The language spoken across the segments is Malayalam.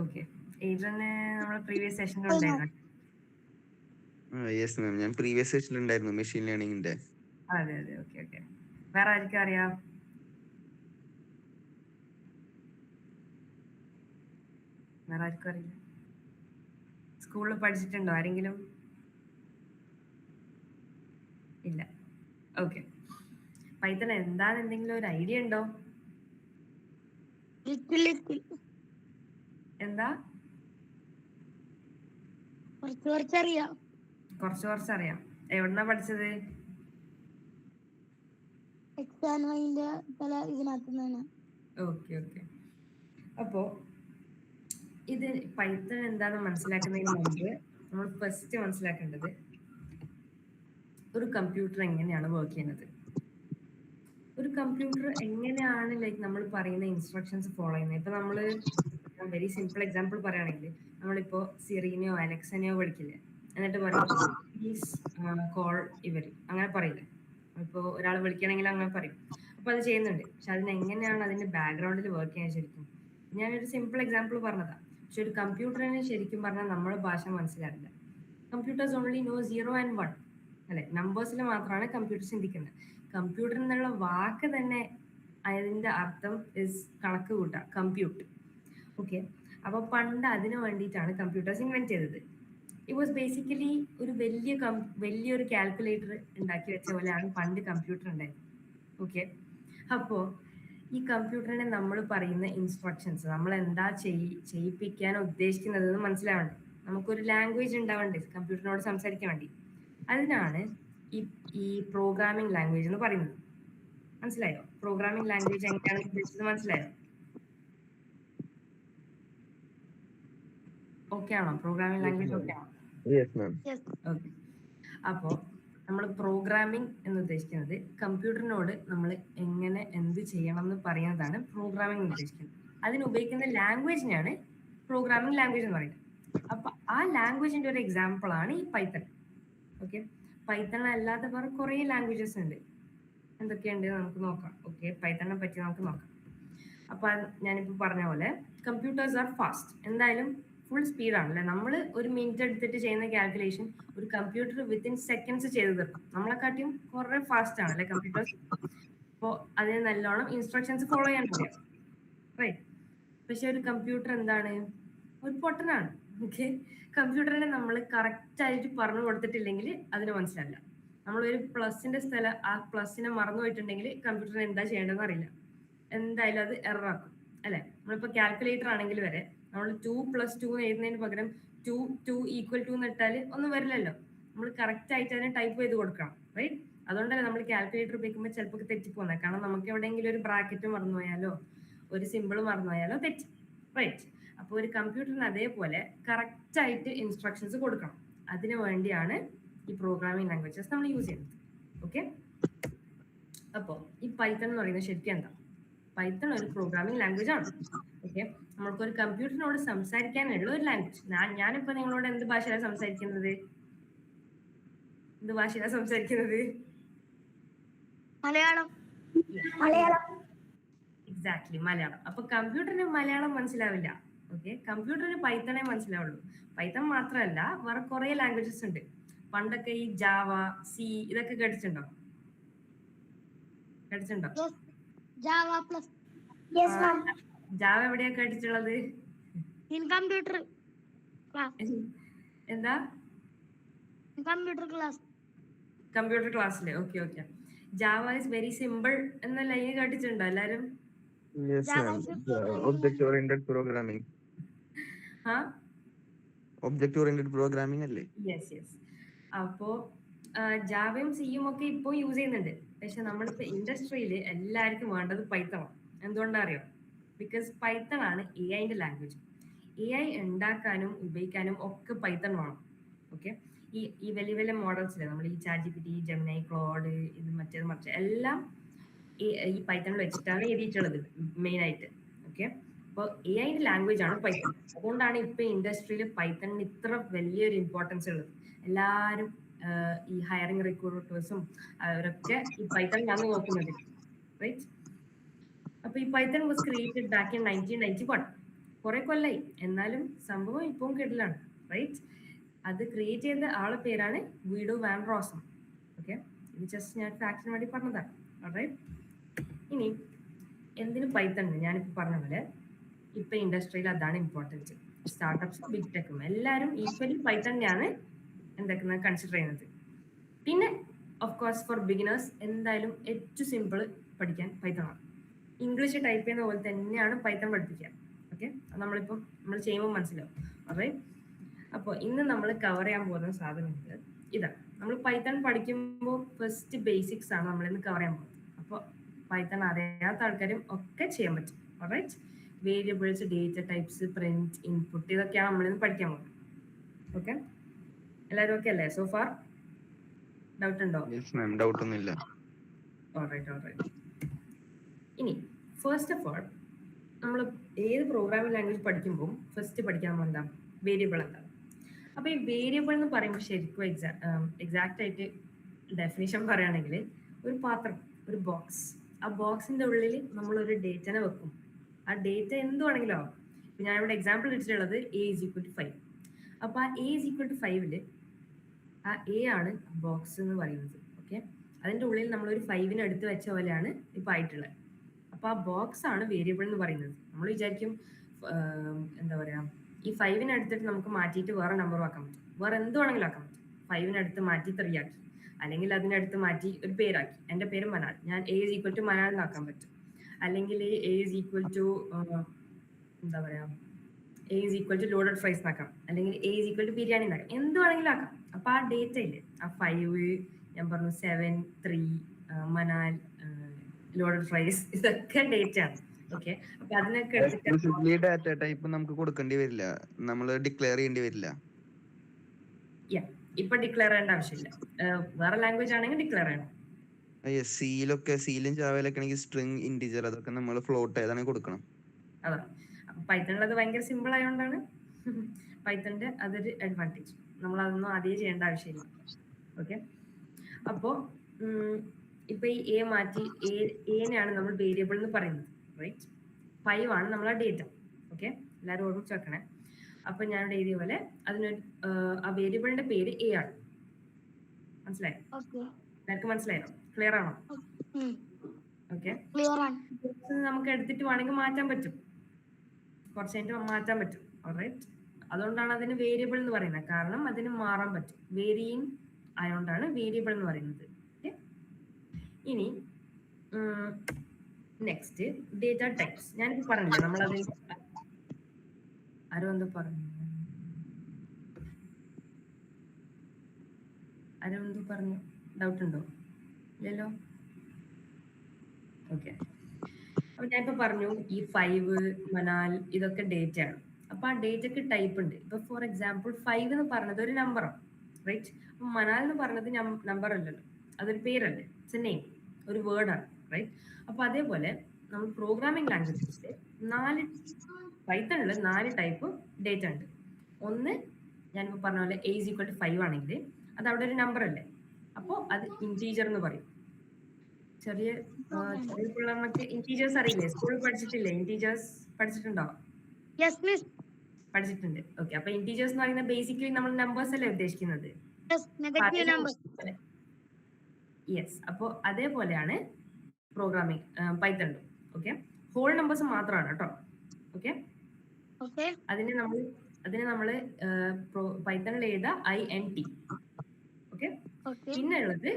ഓക്കെ. ഏജന് നമ്മുടെ പ്രീവിയസ് സെഷനിൽ ഉണ്ടായിരുന്നു. യെസ് മാം, ഞാൻ പ്രീവിയസ് സെഷനിൽ ഉണ്ടായിരുന്നു മെഷീൻ ലേണിംഗിന്റെ. അതെ അതെ, ഓക്കെ ഓക്കെ. വേറെ ആർക്കും അറിയാം? വേറെ ആർക്കും അറിയില്ല? സ്കൂളിൽ പഠിച്ചിട്ടുണ്ടോ ആരെങ്കിലും? ഇല്ല. ഓക്കെ. പൈത്തൺ എന്താന്ന് എന്തെങ്കിലും ഒരു ഐഡിയ ഉണ്ടോ? എന്താ? കുറച്ചറിയാം. കുറച്ചറിയാം. എവിടുന്നാ പഠിച്ചത്? ഇതിനകത്തുനിന്നാണ്. Okay okay. അപ്പോ ഇത് പൈത്തൺ എന്താന്ന് മനസ്സിലാക്കുന്നതിന് മുമ്പ് നമ്മൾ ഫസ്റ്റ് മനസ്സിലാക്കേണ്ടത് ഒരു കമ്പ്യൂട്ടർ എങ്ങനെയാണ് വർക്ക് ചെയ്യുന്നത്. ഒരു കമ്പ്യൂട്ടർ എങ്ങനെയാണ് ലൈക്ക് നമ്മൾ പറയുന്ന ഇൻസ്ട്രക്ഷൻസ് ഫോളോ ചെയ്യുന്നത്. ഇപ്പൊ നമ്മള് വെരി സിമ്പിൾ എക്സാമ്പിൾ പറയുകയാണെങ്കിൽ നമ്മളിപ്പോ സിറീനെയോ അലക്സനെയോ വിളിക്കില്ലേ, എന്നിട്ട് പറയും പ്ലീസ് കോൾ ഇവർ, അങ്ങനെ പറയില്ലേ. ഇപ്പോൾ ഒരാൾ വിളിക്കണമെങ്കിൽ അങ്ങനെ പറയും. അപ്പൊ അത് ചെയ്യുന്നുണ്ട്. പക്ഷെ അതിനെങ്ങനെയാണ് അതിന്റെ ബാക്ക്ഗ്രൗണ്ടിൽ വർക്ക് ചെയ്യാൻ ശരിക്കും? ഞാനൊരു സിമ്പിൾ എക്സാമ്പിൾ പറഞ്ഞതാ. പക്ഷെ ഒരു കമ്പ്യൂട്ടറിനെ ശരിക്കും പറഞ്ഞാൽ നമ്മുടെ ഭാഷ മനസ്സിലാവില്ല. കമ്പ്യൂട്ടേഴ്സ് ഓൺലി നോ 0 and 1 അല്ലെ, നമ്പേഴ്സിൽ മാത്രമാണ് കമ്പ്യൂട്ടർ ചിന്തിക്കുന്നത്. കമ്പ്യൂട്ടർ എന്നുള്ള വാക്ക് തന്നെ അതിന്റെ അർത്ഥം ഇസ് കണക്ക് കൂട്ടുക, കമ്പ്യൂട്ട്. ഓക്കെ. അപ്പൊ പണ്ട് അതിനു വേണ്ടിയിട്ടാണ് കമ്പ്യൂട്ടേഴ്സ് ഇൻവെന്റ് ചെയ്തത്. ഇറ്റ് വാസ് ബേസിക്കലി ഒരു വലിയൊരു കാൽക്കുലേറ്റർ ഉണ്ടാക്കി വെച്ച പോലെയാണ് പണ്ട് കമ്പ്യൂട്ടർ ഉണ്ടായത്. ഓക്കെ. അപ്പോ ഈ കമ്പ്യൂട്ടറിനെ നമ്മൾ പറയുന്ന ഇൻസ്ട്രക്ഷൻസ് നമ്മൾ എന്താ ചെയ്യിപ്പിക്കാൻ ഉദ്ദേശിക്കുന്നത് മനസ്സിലാവണ്ടേ. നമുക്കൊരു ലാംഗ്വേജ് ഉണ്ടാവണ്ടേ കമ്പ്യൂട്ടറിനോട് സംസാരിക്കാൻ വേണ്ടി. അതിനാണ് ഈ പ്രോഗ്രാമിംഗ് ലാംഗ്വേജ് എന്ന് പറയുന്നത്. മനസ്സിലായോ? പ്രോഗ്രാമിംഗ് ലാംഗ്വേജ് എങ്ങനെയാണ് ഉദ്ദേശിച്ചത് മനസ്സിലായോ? ഓക്കെ ആണോ? പ്രോഗ്രാമിംഗ് ലാംഗ്വേജ് ഓക്കെ ആണോ? ഓക്കെ. അപ്പോ നമ്മൾ പ്രോഗ്രാമിംഗ് എന്ന് ഉദ്ദേശിക്കുന്നത് കമ്പ്യൂട്ടറിനോട് നമ്മൾ എങ്ങനെ എന്ത് ചെയ്യണം എന്ന് പറയുന്നതാണ് പ്രോഗ്രാമിംഗ് എന്ന് ഉദ്ദേശിക്കുന്നത്. അതിന് ഉപയോഗിക്കുന്ന ലാംഗ്വേജിനെയാണ് പ്രോഗ്രാമിംഗ് ലാംഗ്വേജ് എന്ന് പറയുന്നത്. അപ്പൊ ആ ലാംഗ്വേജിന്റെ ഒരു എക്സാമ്പിൾ ആണ് ഈ പൈത്തൺ. ഓക്കെ. പൈത്തൺ അല്ലാതെ വേറെ കുറെ ലാംഗ്വേജസ് ഉണ്ട്. എന്തൊക്കെയുണ്ട് നമുക്ക് നോക്കാം. ഓക്കെ, പൈത്തണിനെ പറ്റി നമുക്ക് നോക്കാം. അപ്പൊ ഞാനിപ്പോ പറഞ്ഞ പോലെ കമ്പ്യൂട്ടേഴ്സ് ആർ ഫാസ്റ്റ്. എന്തായാലും ഫുൾ സ്പീഡാണല്ലേ. നമ്മൾ ഒരു മിനിറ്റ് എടുത്തിട്ട് ചെയ്യുന്ന കാൽക്കുലേഷൻ ഒരു കമ്പ്യൂട്ടർ വിത്തിൻ സെക്കൻഡ്സ് ചെയ്ത് തീർക്കും. നമ്മളെക്കാട്ടിയും കുറെ ഫാസ്റ്റ് ആണല്ലേ കമ്പ്യൂട്ടേഴ്സ്. അപ്പോൾ അതിന് നല്ലോണം ഇൻസ്ട്രക്ഷൻസ് ഫോളോ ചെയ്യാൻ അറിയാം, റൈറ്റ്? പക്ഷെ ഒരു കമ്പ്യൂട്ടർ എന്താണ്? ഒരു പൊട്ടനാണ്. ഓക്കെ. കമ്പ്യൂട്ടറിനെ നമ്മൾ കറക്റ്റ് ആയിട്ട് പറഞ്ഞു കൊടുത്തിട്ടില്ലെങ്കിൽ അതിന് മനസ്സിലാവില്ല. നമ്മളൊരു പ്ലസിന്റെ സ്ഥലം ആ പ്ലസിനെ മറന്നു പോയിട്ടുണ്ടെങ്കിൽ കമ്പ്യൂട്ടറിന് എന്താ ചെയ്യേണ്ടതെന്ന് അറിയില്ല. എന്തായാലും അത് എറർ ആക്കും അല്ലെ. നമ്മളിപ്പോ കാൽക്കുലേറ്റർ ആണെങ്കിൽ വരെ നമ്മൾ 2 + 2 എഴുതുന്നതിന് പകരം 2 2 = 2 എന്ന് ഇട്ടാൽ ഒന്നും വരില്ലല്ലോ. നമ്മൾ കറക്റ്റ് ആയിട്ട് അതിനെ ടൈപ്പ് ചെയ്ത് കൊടുക്കണം, റൈറ്റ്? അതുകൊണ്ടല്ലേ നമ്മൾ കാൽക്കുലേറ്റർ ഉപയോഗിക്കുമ്പോൾ ചിലപ്പോൾ തെറ്റിപ്പോകുന്നത്. കാരണം നമുക്ക് എവിടെയെങ്കിലും ഒരു ബ്രാക്കറ്റ് മറന്നുപോയാലോ ഒരു സിമ്പിൾ മറന്നുപോയാലോ തെറ്റി, റൈറ്റ്? അപ്പോൾ ഒരു കമ്പ്യൂട്ടറിന് അതേപോലെ കറക്റ്റ് ആയിട്ട് ഇൻസ്ട്രക്ഷൻസ് കൊടുക്കണം. അതിനു വേണ്ടിയാണ് ഈ പ്രോഗ്രാമിംഗ് ലാംഗ്വേജസ് നമ്മൾ യൂസ് ചെയ്യുന്നത്. ഓക്കെ. അപ്പോൾ ഈ പൈത്തൺ എന്ന് പറയുന്നത് ശരിക്കും എന്താ? പൈത്തൺ ഒരു പ്രോഗ്രാമിംഗ് ലാംഗ്വേജ് ആണ്. ഓക്കെ. നമ്മൾക്കൊരു കമ്പ്യൂട്ടറിനോട് സംസാരിക്കാനുള്ള ഒരു ലാംഗ്വേജ്. ഞാനിപ്പോ നിങ്ങളോട് എന്ത് ഭാഷയിലാണ് സംസാരിക്കുന്നത്? എന്ത് ഭാഷയിലാണ് സംസാരിക്കുന്നത്? മലയാളം. എക്സാക്ട്ലി, മലയാളം. അപ്പൊ കമ്പ്യൂട്ടറിന് മലയാളം മനസ്സിലാവില്ല. ഓക്കെ. കമ്പ്യൂട്ടറിന് പൈത്തണേ മനസ്സിലാവുള്ളൂ. പൈത്തൺ മാത്രമല്ല വേറെ കുറെ ലാംഗ്വേജസ് ഉണ്ട്. പണ്ടൊക്കെ ഈ ജാവ, സി ഇതൊക്കെ കേട്ടിട്ടുണ്ടോ? ജാവ എവിടെയാ കേട്ടിട്ടുള്ളത്? കമ്പ്യൂട്ടർ എന്താ? കമ്പ്യൂട്ടർ ക്ലാസ്സില്. Okay okay. Java is very simple എന്ന ലൈൻ കേട്ടിട്ടുണ്ടോ എല്ലാരും? ഒബ്ജക്റ്റ് ഓറിയന്റഡ് പ്രോഗ്രാമിംഗ് അല്ലേ? Yes yes. അപ്പോ ജാവയും സിയും ഒക്കെ ഇപ്പോൾ യൂസ് ചെയ്യുന്നുണ്ട്. പക്ഷെ നമ്മളിപ്പോ ഇൻഡസ്ട്രിയിൽ എല്ലാവർക്കും വേണ്ടത് പൈത്തൺ. എന്തുകൊണ്ടാ അറിയോ? ബിക്കോസ് പൈത്തൺ ആണ് AI ലാംഗ്വേജ്. AI ഉണ്ടാക്കാനും ഉപയോഗിക്കാനും ഒക്കെ പൈത്തൺ വേണം. ഓക്കെ. ഈ വലിയ വലിയ മോഡൽസിലെ നമ്മൾ ഈ ChatGPT, Gemini, Claude, ഇത് മറ്റേ എല്ലാം ഈ പൈത്തണിൽ വെച്ചിട്ടാണ് എഴുതിയിട്ടുള്ളത് മെയിൻ ആയിട്ട്. ഓക്കെ. അപ്പോൾ AI ലാംഗ്വേജ് ആണ് പൈത്തൺ. അതുകൊണ്ടാണ് ഇപ്പൊ ഇൻഡസ്ട്രിയിൽ പൈത്തണിന് ഇത്ര വലിയൊരു ഇമ്പോർട്ടൻസ് ഉള്ളത്. എല്ലാവരും ഈ ഹയറിംഗ് റിക്രൂട്ടേഴ്സും അവരൊക്കെ ഈ പൈത്തണിലാണ് നോക്കുന്നത്, റൈറ്റ്? അപ്പൊ ഈ Python was created back in 1991. കുറെ കൊല്ലായി, എന്നാലും സംഭവം ഇപ്പം കിടലാണ്, റൈറ്റ്? അത് ക്രിയേറ്റ് ചെയ്ത ആളെ പേരാണ് ഗുയിഡോ വാൻ റോസം. ഓക്കെ, ഇത് ജസ്റ്റ് ഞാൻ ഫാക്ടിന് വേണ്ടി പറഞ്ഞതാണ്. റൈറ്റ്? ഇനി എന്തിനു പൈത്തൺ? ഞാനിപ്പോൾ പറഞ്ഞ പോലെ ഇപ്പൊ ഇൻഡസ്ട്രിയിൽ അതാണ് ഇമ്പോർട്ടൻറ്റ്. സ്റ്റാർട്ടപ്സും ബിഗ് ടെക്കും എല്ലാവരും ഈക്വലി പൈത്തണിനെയാണ് എന്താക്കുന്നത്, കൺസിഡർ ചെയ്യുന്നത്. പിന്നെ ഓഫ് കോഴ്സ് ഫോർ ബിഗിനേഴ്സ് എന്തായാലും ഏറ്റവും സിമ്പിൾ പഠിക്കാൻ പൈത്തണാണ്. ഇംഗ്ലീഷ് ടൈപ്പ് ചെയ്യുന്ന പോലെ തന്നെയാണ് പൈത്തൺ പഠിപ്പിക്കുക. ഓക്കെ, നമ്മളിപ്പം നമ്മൾ ചെയ്യുമ്പോൾ മനസ്സിലാവും. അതെ, അപ്പോൾ ഇന്ന് നമ്മൾ കവർ ചെയ്യാൻ പോകുന്ന സാധനങ്ങൾ ഇതാണ്. നമ്മൾ പൈത്തൺ പഠിക്കുമ്പോൾ ഫസ്റ്റ് ബേസിക്സ് ആണ് നമ്മളിന്ന് കവർ ചെയ്യാൻ പോകുന്നത്. അപ്പോൾ പൈത്തൺ അറിയാത്ത ആൾക്കാരും ഒക്കെ ചെയ്യാൻ പറ്റും. Right? Variables, data types, print, input, ഇതൊക്കെയാണ് നമ്മളിന്ന് പഠിക്കാൻ പോകുന്നത്. ഓക്കെ, എല്ലാവരും ഓക്കെ അല്ലേ? സോ ഫാർ ഡൗട്ട് ഉണ്ടോ? ഡൗട്ട് ഒന്നുമില്ല. ഇനി ഫസ്റ്റ് ഓഫ് ഓൾ നമ്മൾ ഏത് പ്രോഗ്രാമിംഗ് ലാംഗ്വേജ് പഠിക്കുമ്പോൾ ഫസ്റ്റ് പഠിക്കാൻ നമ്മൾ എന്താ? വേരിയബിൾ എന്താണ്. അപ്പോൾ ഈ വേരിയബിൾ എന്ന് പറയുമ്പോൾ ശരിക്കും എക്സാക്റ്റ് ആയിട്ട് ഡെഫിനിഷൻ പറയുകയാണെങ്കിൽ ഒരു പാത്രം, ഒരു ബോക്സ്. ആ ബോക്സിന്റെ ഉള്ളിൽ നമ്മളൊരു ഡേറ്റനെ വെക്കും. ആ ഡേറ്റ എന്തുവാണെങ്കിലും ആവും. ഇപ്പം ഞാനിവിടെ എക്സാമ്പിൾ എടുത്തിട്ടുള്ളത് A = 5. അപ്പോൾ ആ A = 5 ആ A ആണ് ബോക്സ് എന്ന് പറയുന്നത്. ഓക്കെ, അതിൻ്റെ ഉള്ളിൽ നമ്മളൊരു 5നെ എടുത്ത് വെച്ച പോലെയാണ് ഇപ്പം ആയിട്ടുള്ളത്. അപ്പോൾ ആ ബോക്സ് ആണ് വേരിയബിൾ എന്ന് പറയുന്നത്. നമ്മൾ വിചാരിക്കും എന്താ പറയുക, ഈ 5നെ എടുത്തിട്ട് നമുക്ക് മാറ്റിയിട്ട് വേറെ നമ്പർ ആക്കാൻ പറ്റും, വേറെ എന്തുവാണെങ്കിലും ആക്കാൻ പറ്റും. 5നെ എടുത്ത് മാറ്റി 3 ആക്കി, അല്ലെങ്കിൽ അതിനടുത്ത് മാറ്റി ഒരു പേരാക്കി. എൻ്റെ പേര് മനാൽ, ഞാൻ A = മനാൽ എന്നാക്കാൻ പറ്റും. അല്ലെങ്കിൽ A = എന്താ പറയുക, A = ലോഡഡ് ഫ്രൈസ് എന്നാക്കാം, അല്ലെങ്കിൽ A = ബിരിയാണി എന്നാക്കാം, എന്തുവാണെങ്കിലും ആക്കാം. അപ്പൊ ആ ഡേറ്റ ഇല്ലേ, ആ 5, ഞാൻ പറഞ്ഞു 7, 3, മനാൽ, ലോഡഡ് ഫ്രൈസ്, ഇതൊക്കെ ഡേറ്റ ആണ്. ഓക്കെ, അപ്പൊ അതിനൊക്കെ ഡാറ്റ ടൈപ്പ് നമുക്ക് കൊടുക്കേണ്ടി വരില്ല, നമ്മൾ ഡിക്ലെയർ ചെയ്യേണ്ടി വരില്ല. ഇപ്പൊ ഡിക്ലെയർ ചെയ്യേണ്ട ആവശ്യമില്ല. വേറെ ലാംഗ്വേജ് ആണെങ്കിൽ ഡിക്ലെയർ ചെയ്യണം. സീലും ജാവയിലൊക്കെ ആണെങ്കിൽ സ്ട്രിംഗ്, ഇന്റിജർ, അതൊക്കെ നമ്മൾ ഫ്ലോട്ട് ഏതാണ് കൊടുക്കണം. അതാ പൈത്തണിലത് ഭയങ്കര സിമ്പിൾ ആയതുകൊണ്ടാണ് പൈത്തണിന്റെ അതൊരു അഡ്വാൻറ്റേജ്. നമ്മൾ അതൊന്നും ആദ്യം ചെയ്യേണ്ട ആവശ്യമില്ല. ഓക്കെ, അപ്പോൾ ഇപ്പൊ ഈ A മാറ്റി എനെയാണ് നമ്മൾ വേരിയബിൾ എന്ന് പറയുന്നത്. റൈറ്റ്? 5 ആണ് നമ്മളെ ഡേറ്റ. ഓക്കെ, എല്ലാവരും ഓർമ്മിച്ച് വെക്കണേ. അപ്പൊ ഞാൻ എഴുതിയ പോലെ അതിനൊരു ആ വേരിയബിളിന്റെ പേര് A ആണ്. മനസ്സിലായോ? എല്ലാവർക്കും മനസ്സിലായോ? ക്ലിയർ ആണോ? ഓക്കെ, നമുക്ക് എടുത്തിട്ട് വേണമെങ്കിൽ മാറ്റാൻ പറ്റും, കുറച്ച് കഴിഞ്ഞിട്ട് മാറ്റാൻ പറ്റും. ഓൾറൈറ്റ്? അതുകൊണ്ടാണ് അതിന് വേരിയബിൾ എന്ന് പറയുന്നത്, കാരണം അതിന് മാറാൻ പറ്റും. വേരിയിങ് ആയതുകൊണ്ടാണ് വേരിയബിൾ എന്ന് പറയുന്നത്. ഓക്കെ, ഇനി നെക്സ്റ്റ് ഡേറ്റ ടൈപ്സ്. ഞാനിപ്പോൾ പറഞ്ഞില്ലേ നമ്മളത് ആരോ എന്തോ പറഞ്ഞു, ആരോ എന്തോ പറഞ്ഞു, ഡൗട്ട് ഉണ്ടോ? ഇല്ലല്ലോ. ഓക്കെ, അപ്പൊ ഞാനിപ്പോ പറഞ്ഞു ഈ 5, മനാൽ, ഇതൊക്കെ ഡേറ്റ ആണ്. അപ്പൊ ആ ഡേറ്റക്ക് ടൈപ്പ് ഉണ്ട്. ഇപ്പൊ ഫോർ എക്സാമ്പിൾ 5 എന്ന് പറഞ്ഞത് ഒരു നമ്പറാണ്. റൈറ്റ്? അപ്പൊ മനാൽ എന്ന് പറഞ്ഞത് നമ്പർ അല്ലല്ലോ, അതൊരു പേരല്ലേ, ഇറ്റ്സ് എ നെയിം, ഒരു വേർഡാണ്. റൈറ്റ്? അപ്പൊ അതേപോലെ നമ്മൾ പ്രോഗ്രാമിംഗ് ലാംഗ്വേജസിൽ പൈത്തണിൽ 4 ടൈപ്പ് ഡേറ്റ ഉണ്ട്. ഒന്ന് ഞാനിപ്പോ പറഞ്ഞ പോലെ A = 5 ആണെങ്കിൽ അത് അവിടെ ഒരു നമ്പർ അല്ലേ, അപ്പോൾ അത് ഇന്റീജർ എന്ന് പറയും. ചെറിയ പിള്ളേർക്ക് ഇന്റീജേഴ്സ് അറിയില്ലേ? സ്കൂളിൽ പഠിച്ചിട്ടില്ലേ? ഇന്റീജേഴ്സ് പഠിച്ചിട്ടുണ്ടോ? പഠിച്ചിട്ടുണ്ട്. ഓക്കെ, അപ്പൊ ഇന്റീജേഴ്സ് എന്ന് പറയുന്നത് ബേസിക്കലി നമ്മൾ നമ്പേഴ്സ് അല്ലേ ഉദ്ദേശിക്കുന്നത്. യെസ്, അപ്പോൾ അതേപോലെയാണ് പ്രോഗ്രാമിംഗ് പൈത്തണിലും. ഓക്കെ, ഹോൾ നമ്പേഴ്സ് മാത്രമാണ് കേട്ടോ. ഓക്കെ, അതിനെ നമ്മൾ പൈത്തണിൽ എഴുതാ INT. ഓക്കെ, പിന്നെ ഉള്ളത്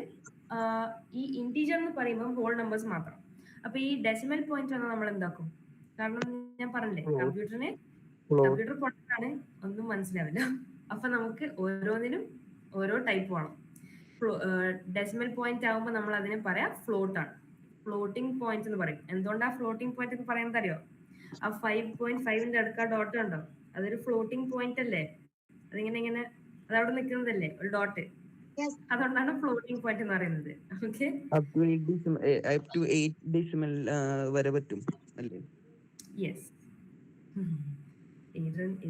ഈ ഇന്റീജർ എന്ന് പറയുമ്പോൾ ഹോൾ നമ്പേഴ്സ് മാത്രം. അപ്പൊ ഈ ഡെസിമൽ പോയിന്റ് വന്നാൽ നമ്മൾ എന്താക്കും? കാരണം ഞാൻ പറഞ്ഞില്ലേ, കമ്പ്യൂട്ടർ പൊട്ടനാണ്, ഒന്നും മനസ്സിലാവില്ല. അപ്പൊ നമുക്ക് ഓരോന്നിനും ഓരോ ടൈപ്പ് വേണം. ഡെസിമൽ പോയിന്റ് ആകുമ്പോൾ നമ്മൾ അതിനെ പറയാം ഫ്ലോട്ട് ആണ്, ഫ്ലോട്ടിംഗ് പോയിന്റ് എന്ന് പറയും. എന്തുകൊണ്ടാ ഫ്ലോട്ടിംഗ് പോയിന്റ് എന്ന് പറയുന്നത് അറിയോ? ആ 5.5ന്റെ അടുക്ക ഡോട്ട് ഉണ്ടോ, അതൊരു ഫ്ലോട്ടിംഗ് പോയിന്റ് അല്ലേ. അതിങ്ങനെ അതവിടെ നിൽക്കുന്നതല്ലേ ഒരു ഡോട്ട്, അതുകൊണ്ടാണ് ഫ്ലോട്ടിംഗ് പോയിന്റ് എന്ന് പറയുന്നത്. ഓക്കെ, up to 8 decimal വരെ പറ്റും അല്ലേ? യെസ്,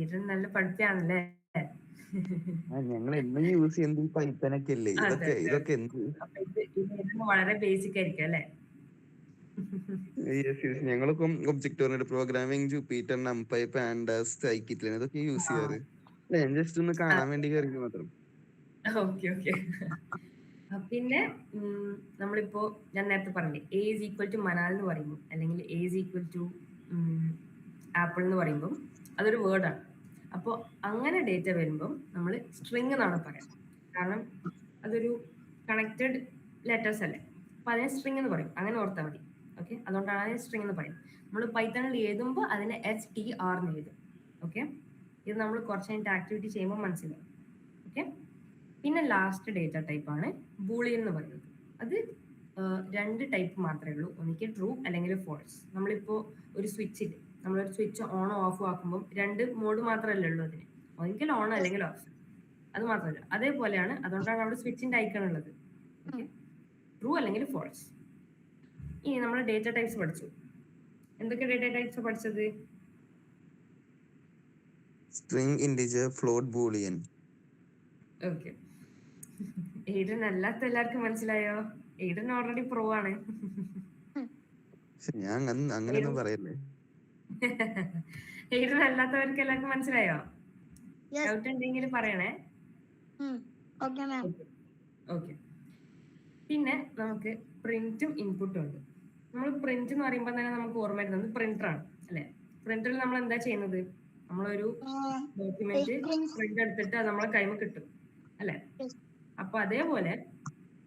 ഈഡൻ നല്ല പഠിച്ചാണല്ലേ. ഞങ്ങൾ എന്നും യൂസ് ചെയ്യുന്നത് പൈത്തൺ ഒക്കെ അല്ലേ, ഇതൊക്കെ എന്ത് വളരെ ബേസിക് ആയിരിക്കും അല്ലേ. ഞങ്ങളൊക്കെ object oriented programming, Jupyter, NumPy, pandas, scikit ഇതൊക്കെ യൂസ് ചെയ്യാറ്. അല്ല, ഞാൻ ജസ്റ്റ് ഒന്ന് കാണാൻ വേണ്ടി കയറി മാത്രം. Okay okay. പിന്നെ നമ്മളിപ്പോ ഞാൻ നേരത്തെ പറഞ്ഞില്ലേ, എ ഈസ് ഈക്വൽ ടു മനാൽ എന്ന് പറയുമ്പോൾ, അല്ലെങ്കിൽ A is equal to apple എന്ന് പറയുമ്പോൾ അതൊരു വേർഡാണ്. അപ്പോൾ അങ്ങനെ ഡേറ്റ വരുമ്പം നമ്മൾ സ്ട്രിങ് എന്നാണ് പറയാം. കാരണം അതൊരു കണക്റ്റഡ് ലെറ്റേഴ്സ് അല്ലേ, അപ്പോൾ അതിനെ സ്ട്രിങ് എന്ന് പറയും. അങ്ങനെ ഓർത്താൽ മതി. ഓക്കെ, അതുകൊണ്ടാണ് അതിനെ സ്ട്രിങ് എന്ന് പറയും. നമ്മൾ പൈത്തണിൽ എഴുതുമ്പോൾ അതിനെ HTR എന്ന് എഴുതും. ഓക്കെ, ഇത് നമ്മൾ കുറച്ച് കഴിഞ്ഞിട്ട് ആക്ടിവിറ്റി ചെയ്യുമ്പോൾ മനസ്സിലാവും. ഓക്കെ, പിന്നെ ലാസ്റ്റ് ഡേറ്റ ടൈപ്പാണ് ബൂളിയൻ എന്ന് പറയുന്നത്. അത് രണ്ട് ടൈപ്പ് മാത്രമേ ഉള്ളൂ, ഒന്നിക്കൽ ട്രൂ അല്ലെങ്കിൽ ഫോൾസ്. നമ്മളിപ്പോൾ ഒരു സ്വിച്ചിൽ നമ്മളൊരു സ്വിച്ച് ഓണോ ഓഫോ ആക്കുമ്പോൾ രണ്ട് മോഡ് മാത്രമല്ലേ ഉള്ളൂ അതിന്, ഒന്നിക്കൽ ഓൺ അല്ലെങ്കിൽ ഓഫ്, അത് മാത്രമല്ല. അതേപോലെയാണ്, അതുകൊണ്ടാണ് അവിടെ സ്വിച്ചിന്റെ ഐക്കൺ ഉള്ളത്. ഓക്കെ, ട്രൂ അല്ലെങ്കിൽ ഫോൾസ്. ഇനി നമ്മൾ ഡേറ്റ ടൈപ്സ് പഠിച്ചു. എന്തൊക്കെ ഡേറ്റ ടൈപ്സ് പഠിച്ചത്? String, integer, float, Boolean. Okay, Aiden അല്ലാത്ത എല്ലാവർക്കും മനസ്സിലായോ? എയ്ഡൻ ഓൾറെഡി പ്രോ ആണ്. ഞാൻ അങ്ങനെയൊന്നും പറയല്ലേ. എയ്ഡൻ അല്ലാത്തവർക്ക് എല്ലാവർക്കും മനസ്സിലായോ? ഡൗട്ട് ഉണ്ടെങ്കിൽ പറയണേ. ഓക്കെ, പിന്നെ നമുക്ക് പ്രിന്റും ഇൻപുട്ടും ഉണ്ട്. നമ്മൾ പ്രിന്റ് എന്ന് പറയുമ്പോൾ തന്നെ നമുക്ക് ഓർമ്മ വരുന്നത് പ്രിന്റർ ആണ് അല്ലെ. പ്രിന്ററിൽ നമ്മൾ എന്താ ചെയ്യുന്നത്? നമ്മളൊരു ഡോക്യുമെന്റ് പ്രിന്റ് എടുത്തിട്ട് അത് നമ്മളെ കൈമ കിട്ടും അല്ലെ. അപ്പൊ അതേപോലെ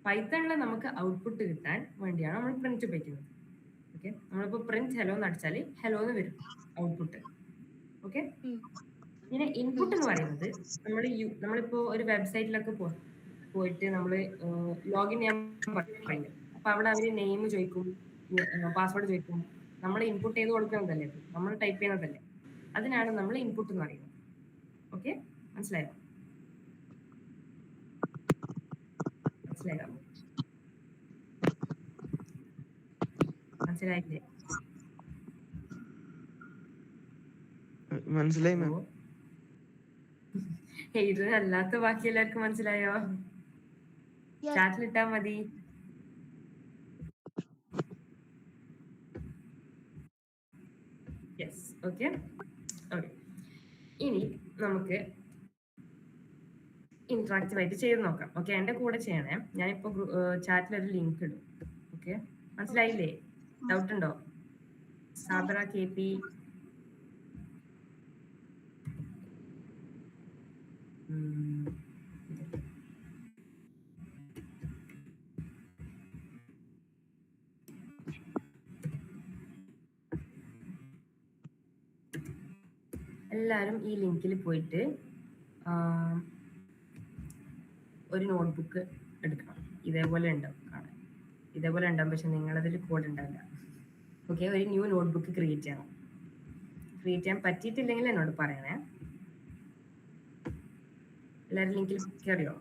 പൈത്തണിൽ നമുക്ക് ഔട്ട്പുട്ട് കിട്ടാൻ വേണ്ടിയാണ് നമ്മൾ പ്രിന്റ് ഉപയോഗിക്കുന്നത്. ഓക്കെ, നമ്മളിപ്പോ പ്രിന്റ് ഹെലോ എന്ന് അടിച്ചാൽ ഹെലോ എന്ന് വരും ഔട്ട്പുട്ട്. ഓക്കെ, പിന്നെ ഇൻപുട്ട് എന്ന് പറയുന്നത് നമ്മളിപ്പോ ഒരു വെബ്സൈറ്റിലൊക്കെ പോയിട്ട് നമ്മൾ ലോഗിൻ ചെയ്യാൻ പറയും. അപ്പൊ അവിടെ അവര് നെയിം ചോദിക്കും, പാസ്വേഡ് ചോദിക്കും. നമ്മൾ ഇൻപുട്ട് ചെയ്ത് കൊടുക്കുന്നതല്ലേ, നമ്മൾ ടൈപ്പ് ചെയ്യുന്നതല്ലേ, അതിനാണ് നമ്മൾ ഇൻപുട്ട് എന്ന് പറയുന്നത്. ഓക്കെ, മനസ്സിലായോ? മനസ്സിലായില്ലേ? മനസ്സിലായി മാം. ഇത് അല്ലാത്ത ബാക്കി എല്ലാവർക്കും മനസ്സിലായോ? ചാറ്റിലിട്ടാ മതി. Yes, okay okay. ഇനി നമുക്ക് ഇന്ററാക്റ്റീവ് ആയിട്ട് ചെയ്ത് നോക്കാം. ഓക്കെ, എന്റെ കൂടെ ചെയ്യണേ. ഞാനിപ്പോ ചാറ്റിൽ ഒരു ലിങ്ക് ഇടും. ഓക്കെ, മനസ്സിലായില്ലേ? ഡൗട്ട് ഉണ്ടോ? സാബറ KP, എല്ലാവരും ഈ ലിങ്കിൽ പോയിട്ട് ഒരു നോട്ട്ബുക്ക് എടുക്കണം. ഇതേപോലെ ഉണ്ടാവും കാണാൻ, ഇതേപോലെ ഉണ്ടാവും. പക്ഷെ നിങ്ങളതിൽ കോഡ് ഉണ്ടാവില്ല. ഓക്കെ, ഒരു ന്യൂ നോട്ട്ബുക്ക് ക്രിയേറ്റ് ചെയ്യണം. ക്രിയേറ്റ് ചെയ്യാൻ പറ്റിയിട്ടില്ലെങ്കിൽ എന്നോട് പറയണേ. എല്ലാവരും ലിങ്കിൽ കയറിയോ?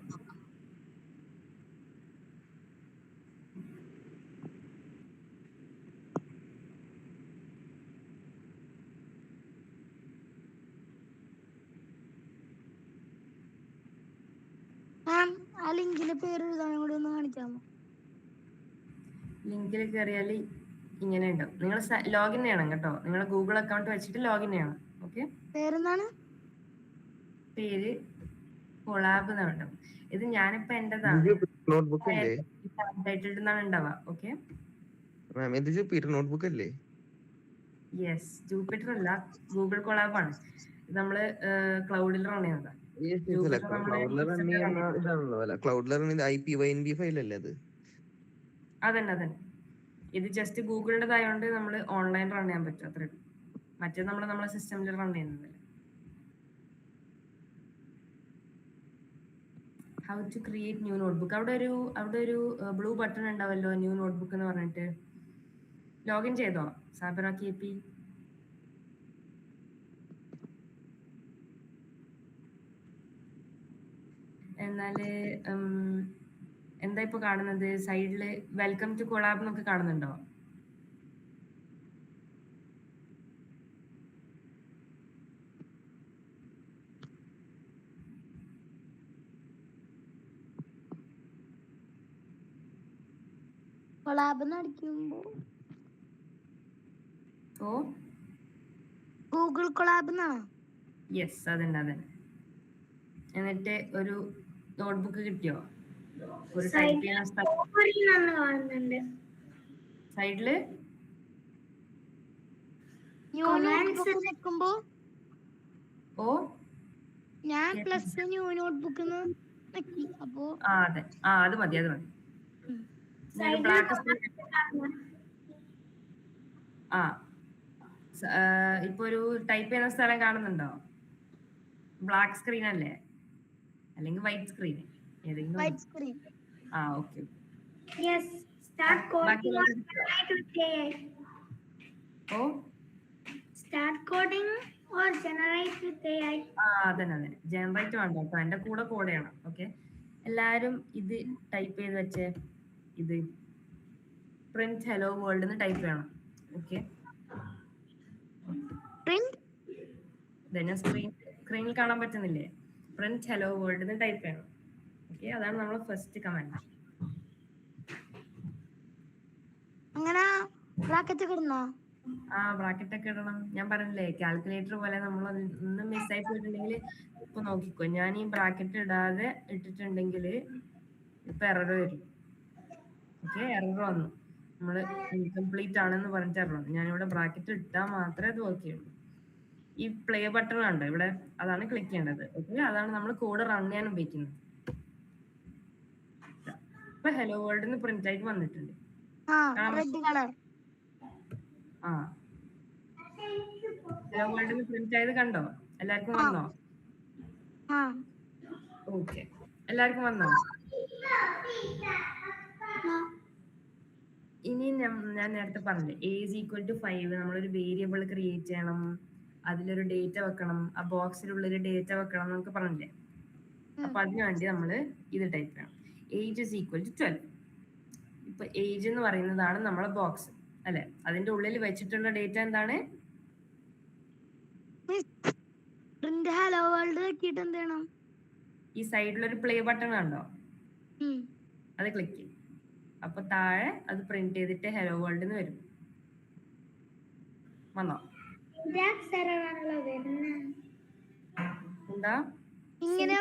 ലിങ്കിലെ പേര് എഴുതാൻ കൂടി ഒന്ന് കാണിക്കാമോ? ലിങ്കിൽ കയറിയാൽ ഇങ്ങനെ ഉണ്ടാവും. നിങ്ങൾ ലോഗിൻ ചെയ്യണം കേട്ടോ. നിങ്ങൾ ഗൂഗിൾ അക്കൗണ്ട് വെച്ചിട്ട് ലോഗിൻ ചെയ്യണം. ഓക്കെ, പേരെന്താണ്? പേര് കൊളാബ് എന്നാണ്. ഇത് ഞാനിപ്പോ എന്റേതാണ് ഉണ്ടാവുക. ഓക്കെ, നോട്ട്ബുക്ക് അല്ലേ? യെസ്, ജൂപ്പിറ്റർ അല്ല, ഗൂഗിൾ കൊളാബ് ആണ്. ഇത് നമ്മള് ക്ലൗഡിൽ റൺ ചെയ്യുന്നതാണ്. അതന്നെ. ഇത് ജസ്റ്റ് ഗൂഗിളിൻ്റെതായോണ്ട് നമ്മൾ ഓൺലൈൻ റൺ ചെയ്യാൻ പറ്റും, അത്രേ. മറ്റേ നമ്മളെ സിസ്റ്റമിൽ റൺ ചെയ്യുന്നതല്ല. How to create new notebook. അവിടെ ഒരു ബ്ലൂ ബട്ടൺ ഉണ്ടാവല്ലോ, ന്യൂ നോട്ട്ബുക്ക് എന്ന് പറഞ്ഞിട്ട്. ലോഗിൻ ചെയ്തോ സാബറ KP? എന്നാല് എന്താ ഇപ്പൊ കാണുന്നത്? സൈഡില് വെൽക്കം ടു കൊളാബ് എന്നൊക്കെ കാണുന്നുണ്ടോ? കൊളാബ് അടിക്കുമ്പോ ഓ ഗൂഗിൾ കൊളാബ് യെസ്, അതന്നെ. എന്നിട്ട് ഒരു നോട്ട്ബുക്ക് കിട്ടിയോ? ഒരു ടൈപ്പ് ചെയ്യുന്ന സ്ഥലം സൈഡില് നിൽക്കുമ്പോ ഓ ഞാൻ പ്ലസ് ന്യൂ നോട്ട്ബുക്ക് അപ്പോ അതെ, അത് മതി. ബ്ലാക്ക് ഇപ്പൊ ഒരു ടൈപ്പ് ചെയ്യുന്ന സ്ഥലം കാണുന്നുണ്ടോ? ബ്ലാക്ക് സ്ക്രീൻ അല്ലേ, അല്ലെങ്കിൽ വൈറ്റ് സ്ക്രീൻ? ഏതെങ്കിലും വൈറ്റ് സ്ക്രീൻ. ഓക്കെ. അതന്നെ ജനറേറ്റ് വേണ്ട കേട്ടോ, എന്റെ കൂടെ ചെയ്യണം. ഓക്കെ, എല്ലാരും ഇത് ടൈപ്പ് ചെയ്ത് വെച്ചേ. ഇത് പ്രിന്റ് ഹലോ വേൾഡ് എന്ന് ടൈപ്പ് ചെയ്യണം. ഓക്കെ, ഞാൻ സ്ക്രീനിൽ കാണാൻ പറ്റുന്നില്ലേ? പ്രിന്റ് ഹലോ വേൾഡ് എന്ന് ടൈപ്പ് ചെയ്യണം. ഓക്കെ, അതാണ് നമ്മൾ ഫസ്റ്റ് കമാൻഡ്. അങ്ങനെ ബ്രാക്കറ്റ് കിടന്നോ? ബ്രാക്കറ്റ് ഒക്കെ ഇടണം. ഞാൻ പറഞ്ഞില്ലേ, കാൽക്കുലേറ്റർ പോലെ നമ്മൾ ഒന്നും മിസ്സായി പോയിട്ടുണ്ടെങ്കിൽ ഇപ്പൊ നോക്കിക്കോ, ഞാൻ ഈ ബ്രാക്കറ്റ് ഇടാതെ ഇട്ടിട്ടുണ്ടെങ്കിൽ ഇപ്പൊ എറർ വരും. ഓക്കെ, എറർ വന്നു, നമ്മള് ഇൻകംപ്ലീറ്റ് ആണെന്ന് പറഞ്ഞിട്ട് എറർ വന്നു. ഞാനിവിടെ ബ്രാക്കറ്റ് ഇട്ടാൽ മാത്രമേ അത് വർക്ക് ചെയ്യുള്ളൂ. ഈ പ്ലേ ബട്ടൺ കണ്ടോ ഇവിടെ, അതാണ് ക്ലിക്ക് ചെയ്യേണ്ടത്. ഓക്കെ, അതാണ് നമ്മൾ കോഡ് റൺ ചെയ്യാൻ ഉപയോഗിക്കുന്നത്. ഇപ്പൊ ഹലോ വേൾഡ് പ്രിന്റ് ആയിട്ട് വന്നിട്ടുണ്ട്. ഹലോ വേൾഡ് പ്രിന്റ് ആയത് കണ്ടോ? എല്ലാവർക്കും വന്നോ? ഓക്കെ, എല്ലാവർക്കും വന്നോ? ഇനി ഞാൻ നേരത്തെ പറഞ്ഞില്ലേ, a=5 നമ്മളൊരു വേരിയബിൾ ക്രിയേറ്റ് ചെയ്യണം, അതിലൊരു ഡേറ്റ വെക്കണം, ആ ബോക്സിലുള്ളൊരു ഡേറ്റ വെക്കണം എന്നൊക്കെ പറഞ്ഞില്ലേ? അപ്പൊ അതിനു വേണ്ടി നമ്മള് ഇത് ടൈപ്പ് ചെയ്യണം. age = 12. ഇപ്പൊ ഏജ് എന്ന് പറയുന്നതാണ് നമ്മളെ ബോക്സ് അല്ലെ? അതിന്റെ ഉള്ളിൽ വെച്ചിട്ടുള്ള ഡേറ്റ എന്താണ്? ഹലോ വേൾഡ് ആക്കിയിട്ട് എന്ത് ചെയ്യണം? ഈ സൈഡിലൊരു പ്ലേ ബട്ടൺ കണ്ടോ? അത് ക്ലിക്ക് ചെയ്യും. അപ്പൊ താഴെ അത് പ്രിന്റ് ചെയ്തിട്ട് ഹലോ വേൾഡ് എന്ന് വരും. വന്നോ? എന്താ ഇങ്ങനെ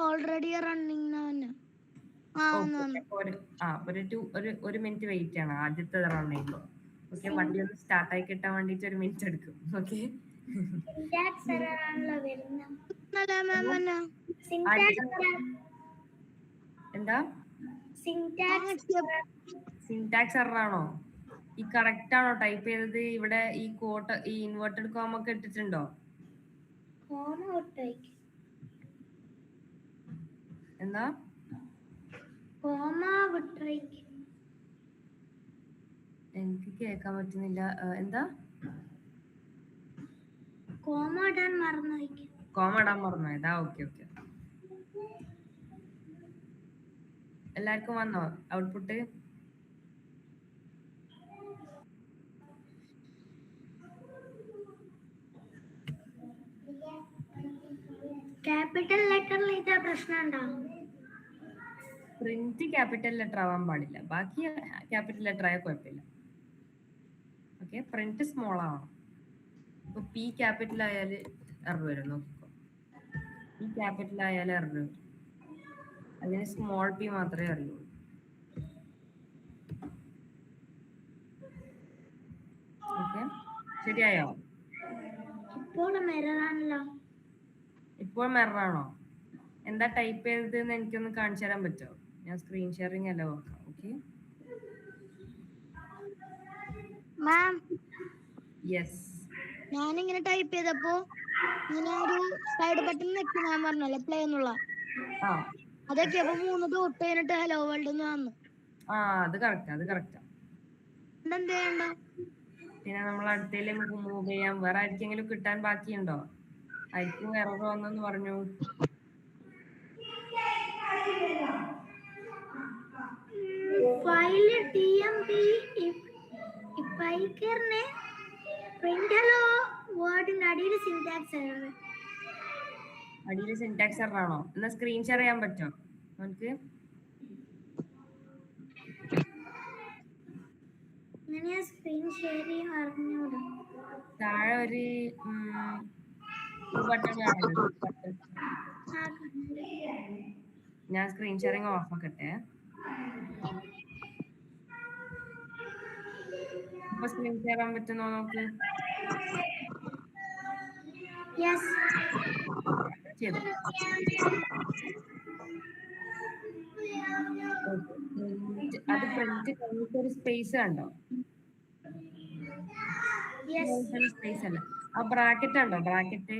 ഓൾറെഡി റണ്ണിങ്? ഒരു മിനിറ്റ് വെയിറ്റ് ചെയ്യണം, ആദ്യത്തെ റൺ ചെയ്യുമ്പോ. ഓക്കെ, വണ്ടി ഒന്ന് സ്റ്റാർട്ട് ആയി കിട്ടാൻ വേണ്ടിട്ട് ഒരു മിനിറ്റ് എടുക്കും. ഓക്കെ, എന്താ സിന്റാക്സ് എറർ ആണോ? ഈ കറക്റ്റ് ആണോ ടൈപ്പ് ചെയ്തത്? ഇവിടെ ഈ കോട്ട്, ഈ ഇൻവെർട്ടഡ് കോമ ഒക്കെ ഇട്ടിട്ടുണ്ടോ? എന്താ എനിക്ക് കേൾക്കാൻ പറ്റുന്നില്ല. എന്താ? കോമ ഇടാൻ മറന്നോയതാ? ഓക്കെ, എല്ലാവർക്കും വന്നോ ഔട്ട്പുട്ട്? ക്യാപിറ്റൽ ലെറ്ററിൽ ഇതാ പ്രശ്നമുണ്ടോ? പ്രിന്റ് ക്യാപിറ്റൽ ലെറ്റർ ആവാൻ പാടില്ല, ബാക്കി ക്യാപിറ്റൽ ലെറ്റർ ആയ കുഴപ്പമില്ല. ഓക്കെ, പ്രിന്റ് സ്മോൾ ആവണം. ഇപ്പൊ പി ക്യാപിറ്റൽ ആയാല് എറർ വരും. നോക്കിക്കോ, പി ക്യാപിറ്റൽ ആയാലും എറർ വരും. അതിന് സ്മോൾ പി മാത്രമേ അറിയുള്ളൂ. ഓക്കെ, ശരിയായോ? ഇപ്പോൾ എററാണോ? എന്താ ടൈപ്പ് ചെയ്തതെന്ന് എനിക്കൊന്ന് കാണിച്ചു തരാൻ പറ്റുമോ? ഞാൻ സ്ക്രീൻ ഷെയറിംഗ് അല്ല നോക്കാം. Okay, yes. ഞാനിങ്ങനെ ടൈപ്പ് ചെയ്തപ്പോ ഇങ്ങനെ ഒരു സൈഡ് ബട്ടൺ നെക്കി, ഞാൻ പറഞ്ഞല്ലേ പ്ലേ എന്നുള്ള, അതൊക്കെ അപ്പൊ 3 ഡോട്ട് കഴിഞ്ഞിട്ട് ഹലോ വേൾഡ് എന്ന് വന്നു. അത് കറക്റ്റാ. എന്ത് ചെയ്യണ്ടോ? പിന്നെ നമ്മൾ അടുത്തേലേക്ക് മൂവ് ചെയ്യാം. വേറെ ആർക്കെങ്കിലും കിട്ടാൻ ബാക്കിയുണ്ടോ? ആയിരിക്കും എറർ വന്നെന്ന് പറഞ്ഞു. ഫയലിൽ ടിഎംപി ഇപ്പൈക്കറിനെ പ്രിന്റ് ഹലോ വേർഡിന്റെ അടിയിൽ സിന്റാക്സ് എറർ. അടിയിൽ സിന്റാക്സ് എറർ ആണോ? എന്നാ സ്ക്രീൻ ഷെയർ ചെയ്യാൻ പറ്റുമോ നമുക്ക്? സ്ക്രീൻ ഷെയർ ചെയ്യാൻ അറിഞ്ഞൂടാ. താഴെ ഒരു ബട്ടൺ കാണുന്നുണ്ട്. ഞാൻ സ്ക്രീൻ ഷെയറിംഗ് ഓഫ് ആക്കട്ടെ. ഇപ്പൊ സ്ക്രീൻ ഷെയർ ചെയ്യാൻ പറ്റുന്നോ നോക്ക്. ചെയ്തോ. അത് പ്രിന്റ് കഴിഞ്ഞിട്ട് ഒരു സ്പേസ് കണ്ടോ? സ്പേസ് അല്ല, ആ ബ്രാക്കറ്റ് ഉണ്ടോ? ബ്രാക്കറ്റ്,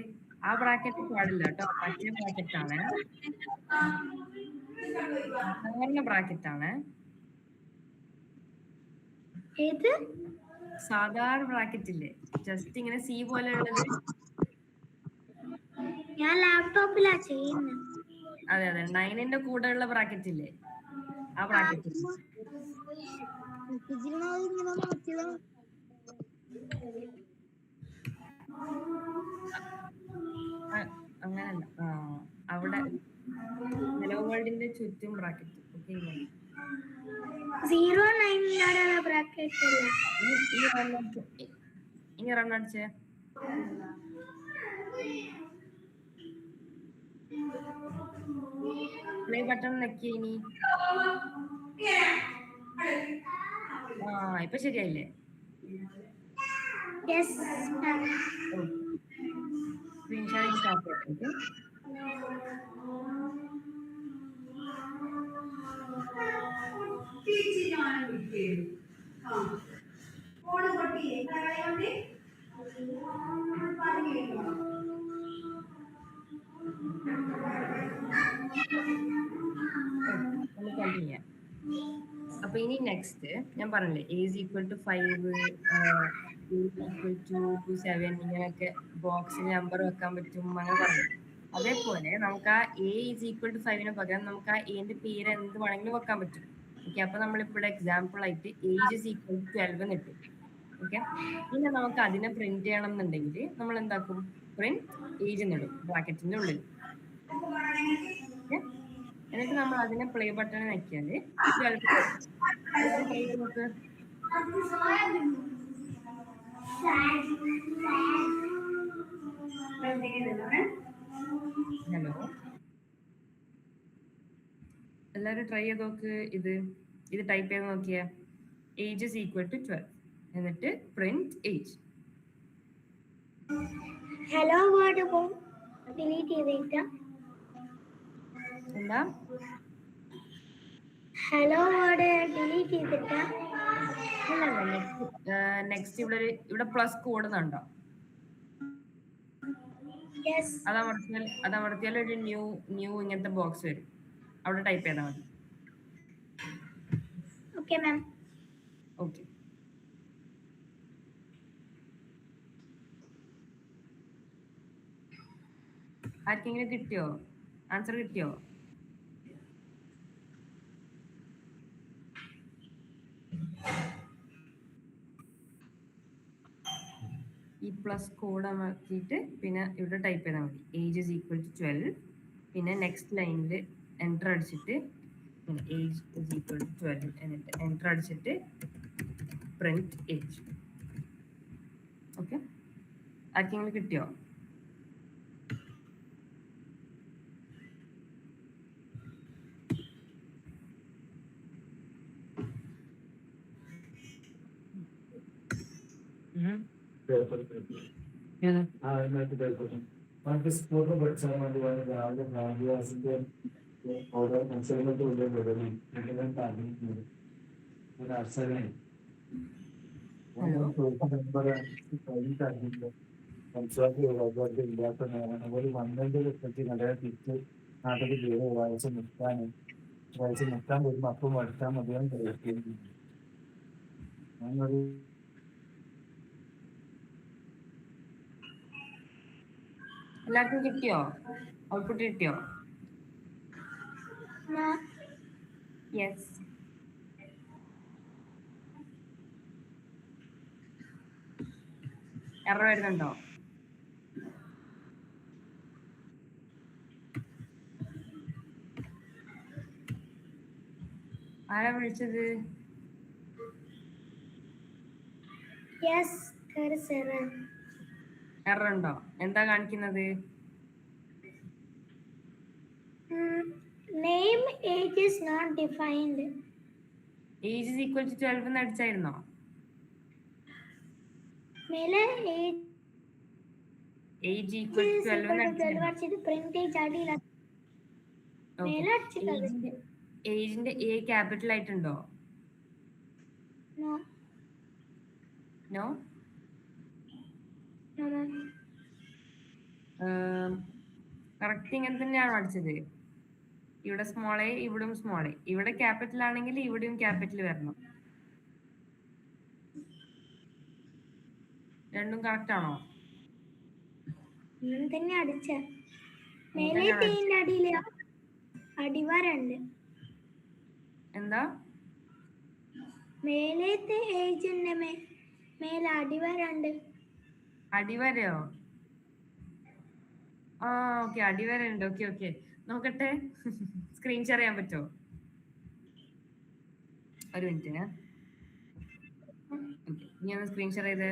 ആ ബ്രാക്കറ്റ് പാടില്ല കേട്ടോ. മറ്റേ ബ്രാക്കറ്റ് ആണ്, സാധാരണ ബ്രാക്കറ്റ് ആണ്. സാധാരണ ബ്രാക്കറ്റ് ഇല്ലേ, ജസ്റ്റ് ഇങ്ങനെ സി പോലെ ഉള്ളത്. ഞാൻ ലാപ്ടോപ്പിലാ ചെയ്യുന്നത്. അതെ അതെ, 9ന്റെ കൂടെ ഉള്ള ബ്രാക്കറ്റ് ഇല്ലേ, ആ ബ്രാക്കറ്റ്. അങ്ങനല്ല, അവിടെ ഹലോ വേൾഡിന്റെ ചുറ്റും ബ്രാക്കറ്റ്. ഓക്കെ, 09 ബ്രാക്കറ്റ് അല്ലേ? ഇനി റൺ അടിച്ചേ. പ്ലേ ബട്ടൺ നെക്കി. ഇനി ഇപ്പൊ ശരിയായില്ലേ? സ്ക്രീൻ ഷെയറിംഗ് സ്റ്റാർട്ട് ചെയ്തിട്ട് കണ്ടിന്യൂ ചെയ്യാം. അപ്പൊ ഇനി നെക്സ്റ്റ് ഞാൻ പറഞ്ഞില്ലേ, a is equal to 5, b is equal to 7, ഇങ്ങനെയൊക്കെ ബോക്സിൽ നമ്പർ വെക്കാൻ പറ്റും അങ്ങനെ പറഞ്ഞു. അതേപോലെ നമുക്ക് ആ a is equal to 5 പകരം നമുക്ക് ആ എന്റെ പേര് എന്ത് വേണമെങ്കിലും വെക്കാൻ പറ്റും. ഓക്കെ, അപ്പൊ നമ്മളിപ്പോൾ എക്സാമ്പിൾ ആയിട്ട് age is equal to 12 എന്ന് ഇട്ടു. ഓക്കെ, പിന്നെ നമുക്ക് അതിനെ പ്രിന്റ് ചെയ്യണം എന്നുണ്ടെങ്കിൽ നമ്മൾ എന്താക്കും? പ്രിന്റ് ഏജ് എന്നിടും ബ്രാക്കറ്റിന്റെ ഉള്ളിൽ. എന്നിട്ട് നമ്മൾ അതിനെ പ്ലേ ബട്ടൺ വെക്കാല് 12 നോക്ക്. ഹലോ, എല്ലാരും ട്രൈ ചെയ്ത് നോക്ക്. ഇത് ടൈപ്പ് ചെയ്ത് നോക്കിയ ഏജ് ഇസ് ഈക്വൽ ടു 12 എന്നിട്ട് print age. Hello word delete ചെയ്തിട്ട് എന്താ? ഹലോ വേർഡ് ഡിലീറ്റ് ചെയ്തിട്ട് നെക്സ്റ്റ് ഇവിടെ പ്ലസ് കൂടുന്നുണ്ടോ? അതമർത്തിയാൽ ഒരു ന്യൂ ഇങ്ങനത്തെ ബോക്സ് വരും, അവിടെ ടൈപ്പ് ചെയ്താൽ മതി. Okay ma'am. ഓക്കെ, ആർക്കെങ്കിലും കിട്ടിയോ? ആൻസർ കിട്ടിയോ? ഈ പ്ലസ് കോഡ് അമർത്തിയിട്ട് പിന്നെ ഇവിടെ ടൈപ്പ് ചെയ്താൽ മതി ഏജ് ഇസ് ഈക്വൽ ടു 12. പിന്നെ നെക്സ്റ്റ് ലൈനിൽ എൻ്റർ അടിച്ചിട്ട് ഏജ് ഇസ് ഈക്വൽ ടു 12 എന്നിട്ട് എൻ്റർ അടിച്ചിട്ട് പ്രിന്റ് ഏജ്. ഓക്കെ, ആർക്കെങ്കിലും കിട്ടിയോ? സ്കൂളിൽ പഠിച്ചാൽ വേണ്ടി രാവിലെ ബ്രാഹ്മണാസിന്റെ ഓരോ മത്സരങ്ങൾക്ക് ഉള്ളിൽ വിടലും ഒരു അർച്ചനെ ഇല്ലാത്ത നേരം ഒരു 12 ലക്ഷത്തി നിലയെ തിരിച്ച് നാട്ടിൽ കയറി വായിച്ച് നിൽക്കാൻ വരുമ്പോൾ അപ്പം പഠിക്കാൻ മതിയാൻ പ്രയത്നിക്കുന്നു. ഞാനൊരു എല്ലാവർക്കും കിട്ടിയോ? ഔട്ട്പുട്ട് കിട്ടിയോ? യെസ്. എറർ വരുന്നുണ്ടോ? ആരാ വിളിച്ചത്? Yes there is error. Error ഉണ്ടോ? എന്താ കാണിക്കുന്നത്? Name age is not defined. Age is equal to 12 എന്ന് അടിച്ചായിരുന്നോ? മേലെ age ഏജ് ഈക്വൽ ടു 12 എന്ന് അടിച്ചായിരുന്നോ? അടിച്ചിട്ട് print age അടിയില മേലെ അടിച്ചിട്ടത്. ഏജിന്റെ എ ക്യാപിറ്റൽ ആയിട്ടുണ്ടോ? No. നോ. No. കറക്റ്റ് ഇങ്ങനെ തന്നെയാണോ അടിച്ചത്? ഇവിടെ സ്മോൾ എ, ഇവിടെയും സ്മോൾ എ. ഇവിടെ ക്യാപിറ്റൽ ആണെങ്കിൽ ഇവിടെയും ക്യാപിറ്റൽ വരണം. രണ്ടും കറക്റ്റ് ആണോ? തന്നെ അടിച്ച മേലെ തേന്റെ അടിയില് അടിവാരുണ്ട്. എന്താ? മേലത്തെ ഏജിന്റെ മേലെ അടിവാരുണ്ട്. അടിവരയോ? ആ ഓക്കെ, അടിവര ഉണ്ട്. ഓക്കെ ഓക്കെ, നോക്കട്ടെ. സ്ക്രീൻ ഷെയർ ചെയ്യാൻ പറ്റുമോ? ഒരു മിനിറ്റ്. ഓക്കെ, ഇനി ഒന്ന് സ്ക്രീൻ ഷെയർ ചെയ്തേ.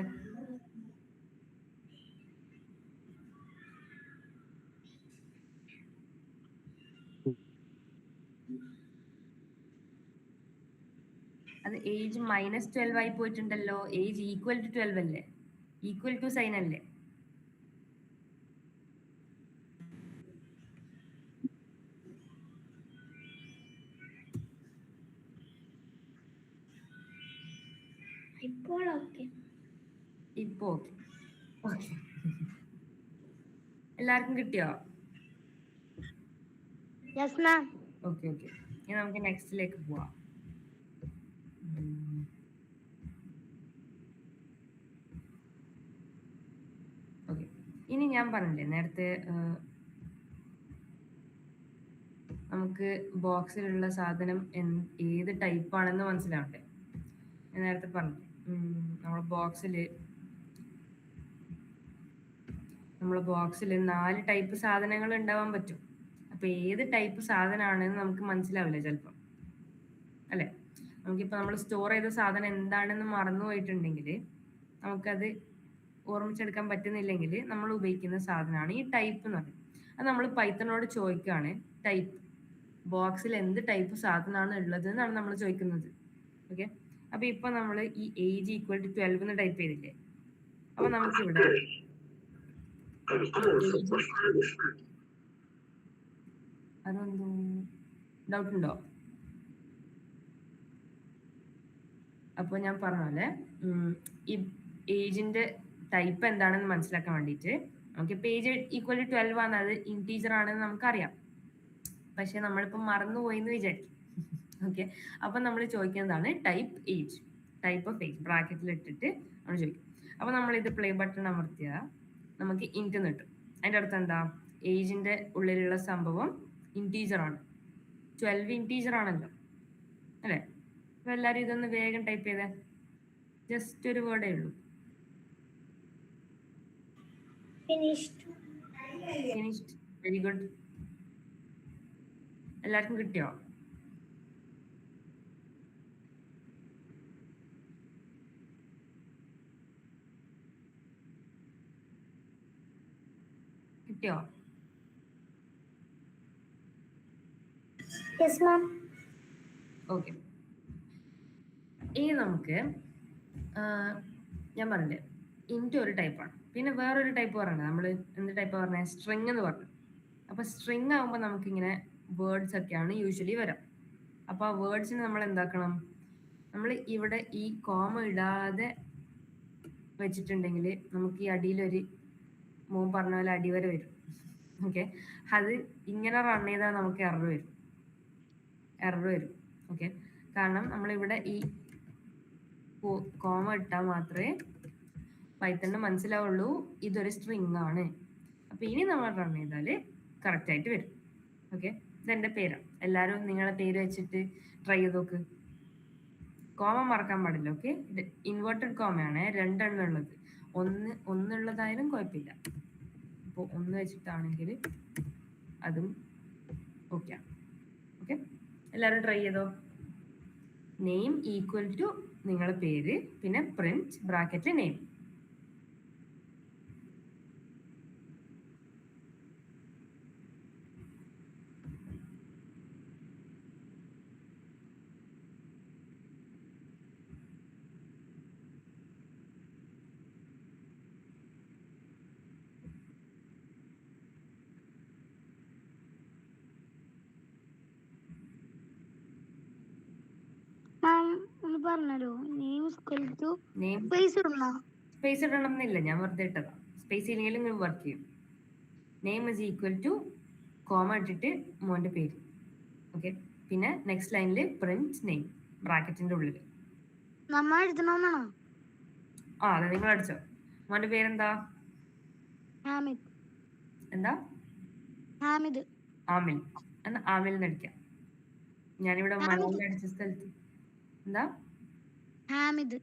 അത് ഏജ് -12 ആയി പോയിട്ടുണ്ടല്ലോ. ഏജ് ഈക്വൽ ടു 12 അല്ലേ? ഈക്വൽ ടു സൈൻ അല്ലേ? ഇപ്പോൾ ഓക്കെ. ഇപ്പൊ ഓക്കെ. ഓക്കെ, എല്ലാവർക്കും കിട്ടിയോ? Yes ma'am. ഓക്കെ ഓക്കെ, ഇനി നമുക്ക് നെക്സ്റ്റിലേക്ക് പോവാം. ഓക്കെ, ഇനി ഞാൻ പറഞ്ഞില്ലേ നേരത്തെ നമുക്ക് ബോക്സിലുള്ള സാധനം ഏത് ടൈപ്പ് ആണെന്ന് മനസ്സിലാവണ്ടേ? ഞാൻ നേരത്തെ പറഞ്ഞില്ലേ നമ്മുടെ ബോക്സിൽ 4 ടൈപ്പ് സാധനങ്ങൾ ഉണ്ടാവാൻ പറ്റും. അപ്പൊ ഏത് ടൈപ്പ് സാധനമാണെന്ന് നമുക്ക് മനസ്സിലാവില്ല ചിലപ്പം, അല്ലെ? നമുക്കിപ്പോ നമ്മൾ സ്റ്റോർ ചെയ്ത സാധനം എന്താണെന്ന് മറന്നു പോയിട്ടുണ്ടെങ്കിൽ, നമുക്കത് ഓർമ്മിച്ചെടുക്കാൻ പറ്റുന്നില്ലെങ്കിൽ നമ്മൾ ഉപയോഗിക്കുന്ന സാധനമാണ് ഈ ടൈപ്പ് എന്ന് പറയുന്നത്. അത് നമ്മൾ പൈത്തണോട് ചോദിക്കുകയാണ്, ടൈപ്പ് ബോക്സിൽ എന്ത് ടൈപ്പ് സാധനമാണ് ഉള്ളത് എന്നാണ് നമ്മൾ ചോദിക്കുന്നത്. ഓക്കെ, അപ്പൊ ഇപ്പൊ നമ്മൾ ഈ ഏജ് ഈക്വൽ ടു 12 എന്ന് ടൈപ്പ് ചെയ്തില്ലേ? അപ്പൊ നമുക്ക് ഇവിടെ അതെന്തോ ഡൗട്ട് ഉണ്ടോ? അപ്പൊ ഞാൻ പറഞ്ഞ പോലെ ഈ ഏജിന്റെ ടൈപ്പ് എന്താണെന്ന് മനസ്സിലാക്കാൻ വേണ്ടിയിട്ട് നമുക്കിപ്പോ ഏജ് ഈക്വൽ ടു 12 ആണ്, അത് ഇന്റീജർ ആണെന്ന് നമുക്കറിയാം. പക്ഷെ നമ്മളിപ്പോ മറന്നുപോയെന്ന് വിചാരിക്കും. ഓക്കെ, അപ്പൊ നമ്മൾ ചോദിക്കുന്നതാണ് type age, type of age ബ്രാക്കറ്റിൽ ഇട്ടിട്ട് നമ്മൾ ചോദിക്കും. അപ്പൊ നമ്മൾ ഇത് പ്ലേ ബട്ടൺ അമർത്തിയാൽ നമുക്ക് ഇന്റ് കിട്ടും. അതിന്റെ അടുത്ത് എന്താ? ഏജിന്റെ ഉള്ളിലുള്ള സംഭവം ഇന്റീജർ ആണ്. 12 ഇന്റീജർ ആണല്ലോ, അല്ലെ? അപ്പൊ എല്ലാരും ഇതൊന്ന് വേഗം ടൈപ്പ് ചെയ്തേ. ജസ്റ്റ് ഒരു വേർഡേ ഉള്ളൂ. ഫിനിഷ്ഡ്. Very good. എല്ലാവർക്കും കിട്ടിയോ? കിട്ടിയോ? Yes ma'am. ഓക്കെ, ഇനി നമുക്ക് ഞാൻ പറഞ്ഞില്ലേ ഇന്റ് ഒരു ടൈപ്പാണ്, പിന്നെ വേറൊരു ടൈപ്പ് പറഞ്ഞത് നമ്മൾ എന്ത് ടൈപ്പ് പറഞ്ഞത്? സ്ട്രിങ് എന്ന് പറഞ്ഞു. അപ്പൊ സ്ട്രിങ് ആകുമ്പോൾ നമുക്കിങ്ങനെ വേർഡ്സ് ഒക്കെയാണ് യൂഷ്വലി വരാം. അപ്പൊ ആ വേർഡ്സിന് നമ്മൾ എന്താക്കണം? നമ്മൾ ഇവിടെ ഈ കോമ ഇടാതെ വെച്ചിട്ടുണ്ടെങ്കിൽ നമുക്ക് ഈ അടിയിലൊരു മോൻ പറഞ്ഞ പോലെ അടിവര വരും. ഓക്കെ, അത് ഇങ്ങനെ റൺ ചെയ്താൽ നമുക്ക് എറർ വരും. ഓക്കെ, കാരണം നമ്മളിവിടെ ഈ കോമ ഇട്ടാൽ മാത്രമേ പൈത്തണിന് മനസ്സിലാവുള്ളൂ ഇതൊരു സ്ട്രിങ് ആണ്. അപ്പൊ ഇനി നമ്മൾ റൺ ചെയ്താല് കറക്റ്റ് ആയിട്ട് വരും. ഓക്കെ, ഇതെന്റെ പേരാണ്. എല്ലാവരും നിങ്ങളെ പേര് വെച്ചിട്ട് ട്രൈ ചെയ്ത് നോക്ക്. കോമ മറക്കാൻ പാടില്ല. ഓക്കെ, ഇത് ഇൻവേർട്ടഡ് കോമയാണ്, 2 എണ്ണം ഉള്ളത്. ഒന്നുള്ളതായാലും കുഴപ്പമില്ല. അപ്പോൾ 1 വെച്ചിട്ടാണെങ്കിൽ അതും ഓക്കെ. ഓക്കെ, എല്ലാവരും ട്രൈ ചെയ്തോ. നെയിം ഈക്വൽ ടു നിങ്ങളുടെ പേര്, പിന്നെ പ്രിന്റ് ബ്രാക്കറ്റിൽ നെയിം. ഒന്ന് പറഞ്ഞല്ലോ, name equal to name space ഇടണോ? സ്പേസ് ഇടണം എന്നില്ല, ഞാൻ വെറുതെ ഇട്ടതാ. സ്പേസ് ഇല്ലെങ്കിലും നിങ്ങൾ വർക്ക് ചെയ്യും. Name is equal two comma ഇട്ടിട്ട് മോന്റെ പേര്. ഓക്കെ, പിന്നെ നെക്സ്റ്റ് ലൈനിൽ പ്രിന്റ് നെയിം ബ്രാക്കറ്റിന്റെ ഉള്ളിൽ. നമ്മ എഴുതണമെന്നാണോ? അതെ, നിങ്ങൾ അടിച്ചോ. മോന്റെ പേരെന്താ? ഹാമിദ്. എന്താ? ഹാമിദ്. ആമിൽ. എന്നാ ആമിൽ എന്ന് അടിക്കാം. ഞാനിവിടെ മലയാളം അടിച്ച സ്ഥലത്ത് എന്താ? Hamid.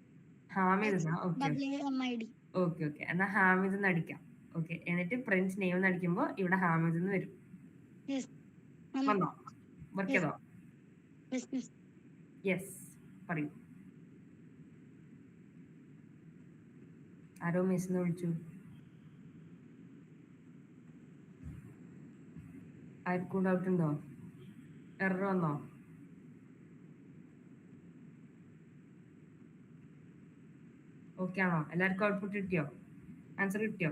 Hamid. Okay HAMID. Okay, എന്നാ ഹാമിദ് എന്ന് അടിക്കാം. ഓക്കെ, എന്നിട്ട് പ്രിന്റ് നെയിം എന്ന് അടിക്കുമ്പോൾ ഇവിടെ ഹാമിദ് എന്ന് വരും. വന്നോ? വർക്ക് ചെയ്തോ? യെസ്, പറയൂ. ആരോ മിസ് എന്ന് വിളിച്ചു. ആർക്കും ഡൗട്ട് ഉണ്ടോ? എറർ വന്നോ? ഓക്കെ ആണോ? എല്ലാവർക്കും ഔട്ട്പുട്ട് കിട്ടിയോ? ആൻസർ കിട്ടിയോ?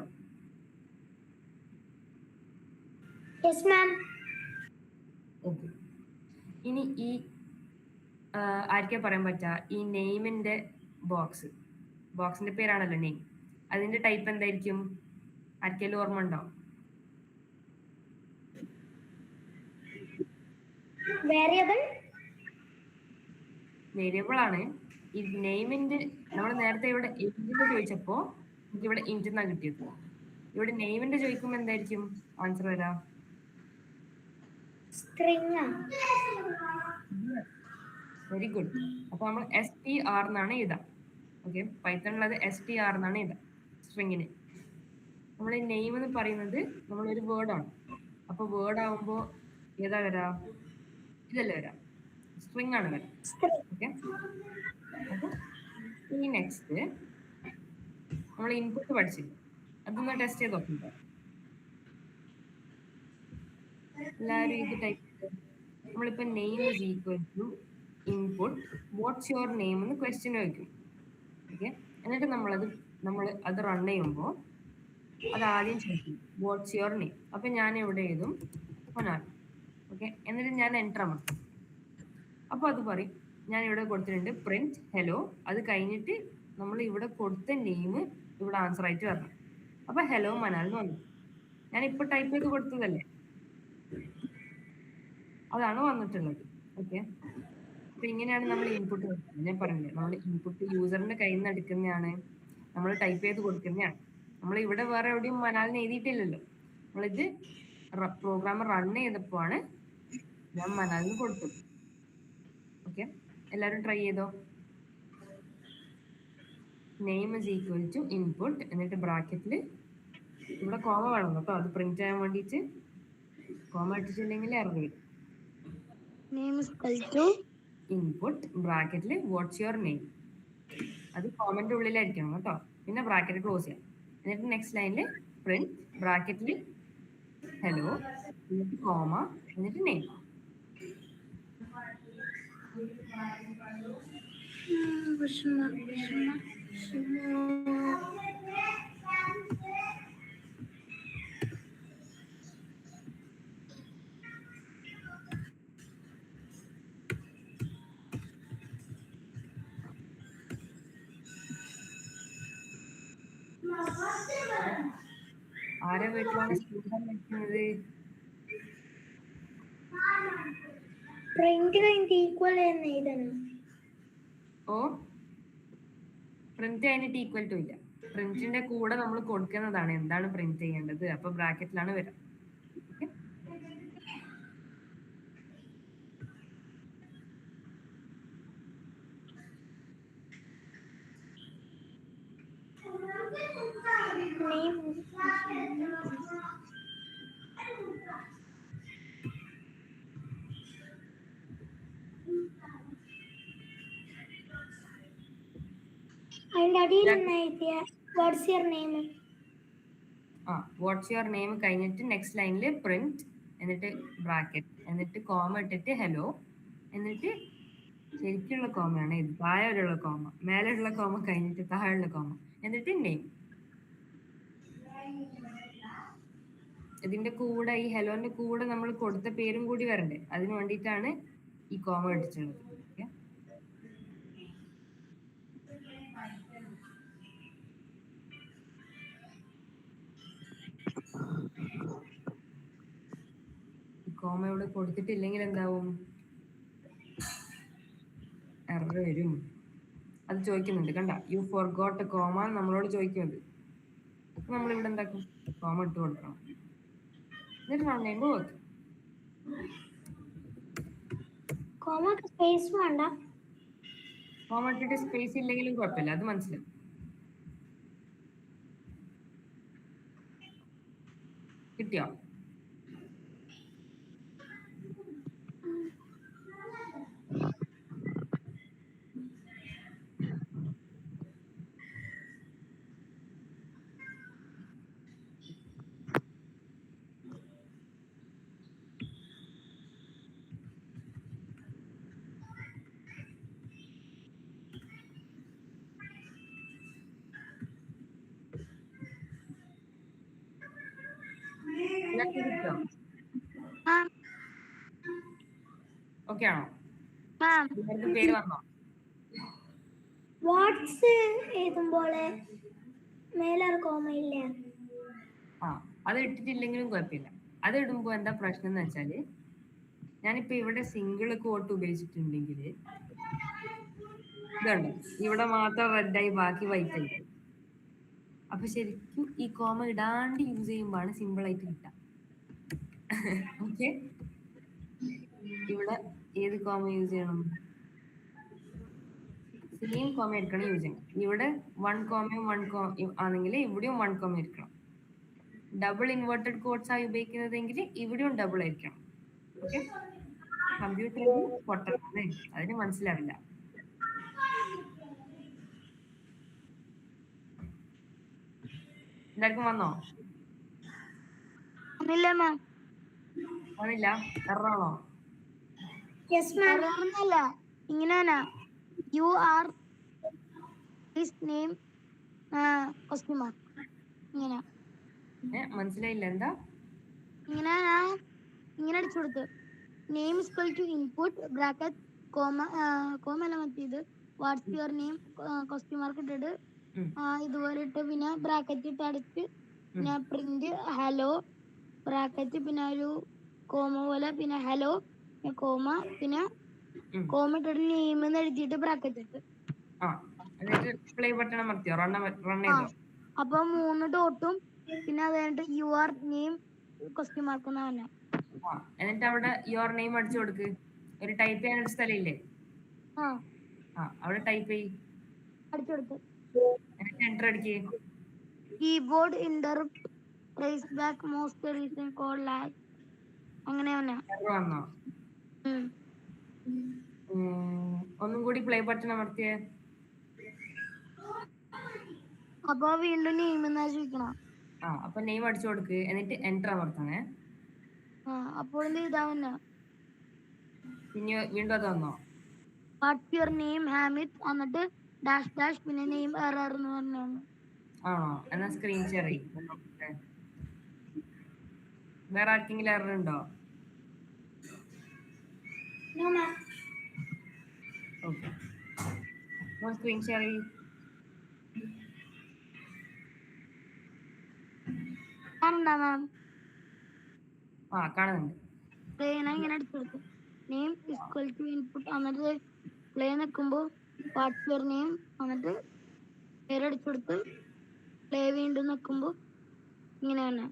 ഓക്കെ. ഇനി ഈ ആർക്കാ പറയാൻ പറ്റാ, ഈ നെയിമിന്റെ ബോക്സിന്റെ പേരാണല്ലോ നെയിം, അതിന്റെ ടൈപ്പ് എന്തായിരിക്കും? ആർക്കെങ്കിലും ഓർമ്മ ഉണ്ടോ? വേരിയബിൾ ആണ്. ഈ നെയിമിന്റെ നമ്മൾ നേരത്തെ ഇവിടെ ഇൻറ്റിന്റെ ചോദിച്ചപ്പോ നമുക്ക് ഇവിടെ ഇൻറ്റ് എന്നാ കിട്ടിയത്. ഇവിടെ നെയിമിന്റെ ചോദിക്കുമ്പോ എന്തായിരിക്കും ആൻസർ വരാ? Very good. അപ്പൊ നമ്മൾ str എന്നാണ് എഴുതാം. ഓക്കെ, പൈത്തണിലത് str എന്നാണ് എഴുതാം സ്ട്രിങ്ങിന്. നമ്മൾ നെയിം എന്ന് പറയുന്നത് നമ്മളൊരു വേർഡാണ്. അപ്പൊ വേർഡ് ആവുമ്പോ ഏതാ വരാ? ഇതല്ലേ വരാ, സ്ട്രിങ് ആണ് വരാ. ഓക്കെ, അപ്പൊ ഇനി നെക്സ്റ്റ് നമ്മൾ ഇൻപുട്ട് പഠിച്ചില്ല, അതൊന്ന് ടെസ്റ്റ് ചെയ്ത് നോക്കുന്നുണ്ടോ? എല്ലാവരും ഇത് ടൈപ്പ് ചെയ്ത് നമ്മളിപ്പോ name is equal to input what's your name എന്ന് ക്വസ്റ്റ്യൻ ചോദിക്കും. ഓക്കെ, എന്നിട്ട് നമ്മൾ അത് റൺ ചെയ്യുമ്പോൾ അത് ആദ്യം ചോദിക്കും വാട്ട്സ് യുവർ നെയിം. അപ്പൊ ഞാൻ ഇവിടെ എഴുതും മൊനാൽ. ഓക്കെ, എന്നിട്ട് ഞാൻ എൻ്റർ അമർത്തും. അപ്പൊ അത് പറയും ഞാൻ ഇവിടെ കൊടുത്തിട്ടുണ്ട് പ്രിന്റ് ഹലോ. അത് കഴിഞ്ഞിട്ട് നമ്മൾ ഇവിടെ കൊടുത്ത നെയിം ഇവിടെ ആൻസർ ആയിട്ട് വരണം. അപ്പൊ ഹലോ മനാൽ എന്ന് വന്നു. ഞാൻ ഇപ്പൊ ടൈപ്പ് ചെയ്ത് കൊടുത്തതല്ലേ, അതാണ് വന്നിട്ടുള്ളത്. ഓക്കെ, അപ്പൊ ഇങ്ങനെയാണ് നമ്മൾ ഇൻപുട്ട് കൊടുക്കുന്നത്. ഞാൻ പറഞ്ഞില്ലേ, നമ്മൾ ഇൻപുട്ട് യൂസറിന്റെ കയ്യിൽ നിന്ന് എടുക്കുന്നതാണ്, നമ്മൾ ടൈപ്പ് ചെയ്ത് കൊടുക്കുന്നതാണ്. നമ്മൾ ഇവിടെ വേറെ എവിടെയും മനാലിന് എഴുതിയിട്ടില്ലല്ലോ. നമ്മളിത് പ്രോഗ്രാം റൺ ചെയ്തപ്പോ ആണ് ഞാൻ മനാലിന് കൊടുത്തത്. ഓക്കെ, എല്ലാവരും ട്രൈ ചെയ്തോ. Name is equal to input, എന്നിട്ട് ബ്രാക്കറ്റിൽ ഇവിടെ കോമ വേണം കേട്ടോ, അത് പ്രിന്റ് ചെയ്യാൻ വേണ്ടിയിട്ട്. കോമ ഇട്ടിട്ടില്ലെങ്കിൽ എറർ വരും. ഇൻപുട്ട് ബ്രാക്കറ്റിൽ വാട്ട്സ് യുവർ നെയിം, അത് കോമന്റെ ഉള്ളിലായിരിക്കണം കേട്ടോ. പിന്നെ ബ്രാക്കറ്റ് ക്ലോസ് ചെയ്യാം. എന്നിട്ട് നെക്സ്റ്റ് ലൈനിൽ പ്രിന്റ് ബ്രാക്കറ്റിൽ ഹലോ, എന്നിട്ട് കോമ, എന്നിട്ട് നെയിം. ആരെ വീട്ടിലാണ് സ്റ്റുഡന്റ് നിൽക്കുന്നത്? ഓ, പ്രിന്റ് അതിനിട്ട് ഈക്വൽ ടു ഇല്ല. പ്രിന്റിന്റെ കൂടെ നമ്മൾ കൊടുക്കുന്നതാണ് എന്താണ് പ്രിന്റ് ചെയ്യേണ്ടത്. അപ്പൊ ബ്രാക്കറ്റിലാണ് വരിക. Watts your name. Watts your name കഴിഞ്ഞിട്ട് നെക്സ്റ്റ് ലൈനിൽ പ്രിന്റ്, എന്നിട്ട് ബ്രാക്കറ്റ്, എന്നിട്ട് കോമ ഇട്ടിട്ട് ഹലോ, എന്നിട്ട് ശരിക്കുള്ള കോമയാണ് ഇത്, താഴെയുള്ള കോമ, മേലെയുള്ള കോമ കഴിഞ്ഞിട്ട് താഴെയുള്ള കോമ, എന്നിട്ട് നെയിം. ഇതിന്റെ കൂടെ ഈ ഹെലോന്റെ കൂടെ നമ്മൾ കൊടുത്ത പേരും കൂടി വരണ്ടേ, അതിന് വേണ്ടിയിട്ടാണ് ഈ കോമ അടിച്ചുള്ളത്. ഓക്കെ, ഈ കോമ ഇവിടെ കൊടുത്തിട്ടില്ലെങ്കിൽ എന്താവും, എറർ വരും. അത് ചോദിക്കുന്നുണ്ട് കണ്ട, യു ഫോർഗോട്ട് എ കോമ നമ്മളോട് ചോദിക്കുന്നത്. നമ്മൾ ഇവിടെ എന്താക്കും, കോമ ഇട്ട് കൊടുക്കണം, എന്നിട്ട് റൺ ചെയ്യുമ്പോൾ വെക്കും. കോമക്ക് സ്പേസ് വേണ്ട. കോമ ഇട്ടിട്ട് സ്പേസ് ഇല്ലെങ്കിലും കുഴപ്പമില്ല, അത് മനസ്സിലാവും. കിട്ടിയോ? ഓക്കെ ആണോ? പേര് വന്നോ? വാട്സ് എഴുതുമ്പോളെ മേലൊരു കോമ ഇല്ലേ? അത് ഇട്ടിട്ടില്ലെങ്കിലും കുഴപ്പമില്ല. അത് ഇടുമ്പോ എന്താ പ്രശ്നം എന്ന് വെച്ചാല്, ഞാനിപ്പോ ഇവിടെ സിംഗിൾ കോട്ട് ഉപയോഗിച്ചിട്ടുണ്ടെങ്കിൽ ഇതുണ്ട്, ഇവിടെ മാത്രം റെഡായി ബാക്കി വൈറ്റ് ആയിട്ട്. അപ്പൊ ശരിക്കും ഈ കോമ ഇടാണ്ട് യൂസ് ചെയ്യുമ്പോഴാണ് സിമ്പിൾ ആയിട്ട് കിട്ടുക. ഓക്കെ, ഇവിടെ ഏത് കോമ യൂസ് ചെയ്യണം? സെയിം കോമ എടുക്കണം യൂസ് ചെയ്യണം. ഇവിടെ 1 കോമയും 1 കോമ ആണെങ്കിൽ ഇവിടെയും 1 കോമ ഇരിക്കണം. ഡബിൾ ഇൻവേർട്ടഡ് കോഡ്സ് ആയി ഉപയോഗിക്കുന്നതെങ്കിൽ ഇവിടെയും ഡബിൾ ആയിരിക്കണം. ഓക്കെ, കമ്പ്യൂട്ടറിൽ പൊട്ടലാണ്, അതിന് മനസ്സിലാവില്ല. എല്ലാവർക്കും വന്നോ? വന്നില്ല, എററാണോ? ഇങ്ങനെ you are his name question mark ഇങ്ങനെ. മനസ്സിലായില്ല, എന്താ ഇങ്ങനെ ഇങ്ങനെ അടിച്ചു കൊടുത്ത് name equal to input bracket comma അല്ല മറ്റേത് what's your name question mark ഇട്ടിട്ട് ഇതുപോലെ ഇട്ട് പിന്നെ ബ്രാക്കറ്റ് ഇട്ട് അടിച്ച് പിന്നെ പ്രിന്റ് ഹലോ ബ്രാക്കറ്റ് പിന്നെ ഒരു കോമ പോലെ പിന്നെ ഹലോ കോമ പിന്നെ കോമ ഇട്ടിട്ട് നെയിം എന്ന് എഴുതിയിട്ട് ബ്രാക്കറ്റ് ഇട്ട് പ്ലേ ബട്ടൺ അമർത്തിയോ? റൺ ചെയ്തോ? അപ്പൊ 3 ഡോട്ടും പിന്നെ അത് കഴിഞ്ഞിട്ട് യുവർ നെയിം ക്വസ്റ്റ്യൻ മാർക്ക് എന്നാ പറഞ്ഞ. എന്നിട്ട് അവിടെ യുവർ നെയിം അടിച്ചു കൊടുക്ക്. ഒരു ടൈപ്പ് ചെയ്യാൻ ഒരു സ്ഥലമില്ലേ? അവിടെ ടൈപ്പ് ചെയ്യ്, അടിച്ചു കൊടുത്ത് എന്നിട്ട് എന്റർ അടിക്ക്. Keyboard interrupt trace back most recent code lag അങ്ങനെ വന്നോ? ഒന്നും കൂടി പ്ലേ ബട്ടൺ അമർത്തിയേ. അപ്പൊ വീണ്ടും നെയിം എന്നാ ചോദിക്കണം. അപ്പൊ നെയിം അടിച്ചു കൊടുക്ക്, എന്നിട്ട് എന്റർ അമർത്തണേ. അപ്പോൾ ഇതാവുന്ന പിന്നെ വീണ്ടും അത് വന്നോ? വാട്ട്സ് യുവർ നെയിം ഹാമിദ് എന്നിട്ട് ഡാഷ് ഡാഷ് പിന്നെ നെയിം എറർ എന്ന് പറഞ്ഞു. ആണോ? എന്നാ സ്ക്രീൻ ഷെയർ ചെയ്യ്. വേറെ ആർക്കെങ്കിലും എറർ ഉണ്ടോ? ഓക്കെ, സ്ക്രീൻ ഷെയർ ചെയ്യ്. കാണുന്നുണ്ട്. ഇങ്ങനെ അടിച്ചെടുത്തു നെയിം ഈക്വൽ ടു ഇൻപുട്ട് എന്നിട്ട് പ്ലേ നിൽക്കുമ്പോ വാട്ട്സ് യുവർ നെയിം എന്നിട്ട് പേര് അടിച്ചെടുത്ത് പ്ലേ വീണ്ടും നിൽക്കുമ്പോ ഇങ്ങനെ തന്നെ.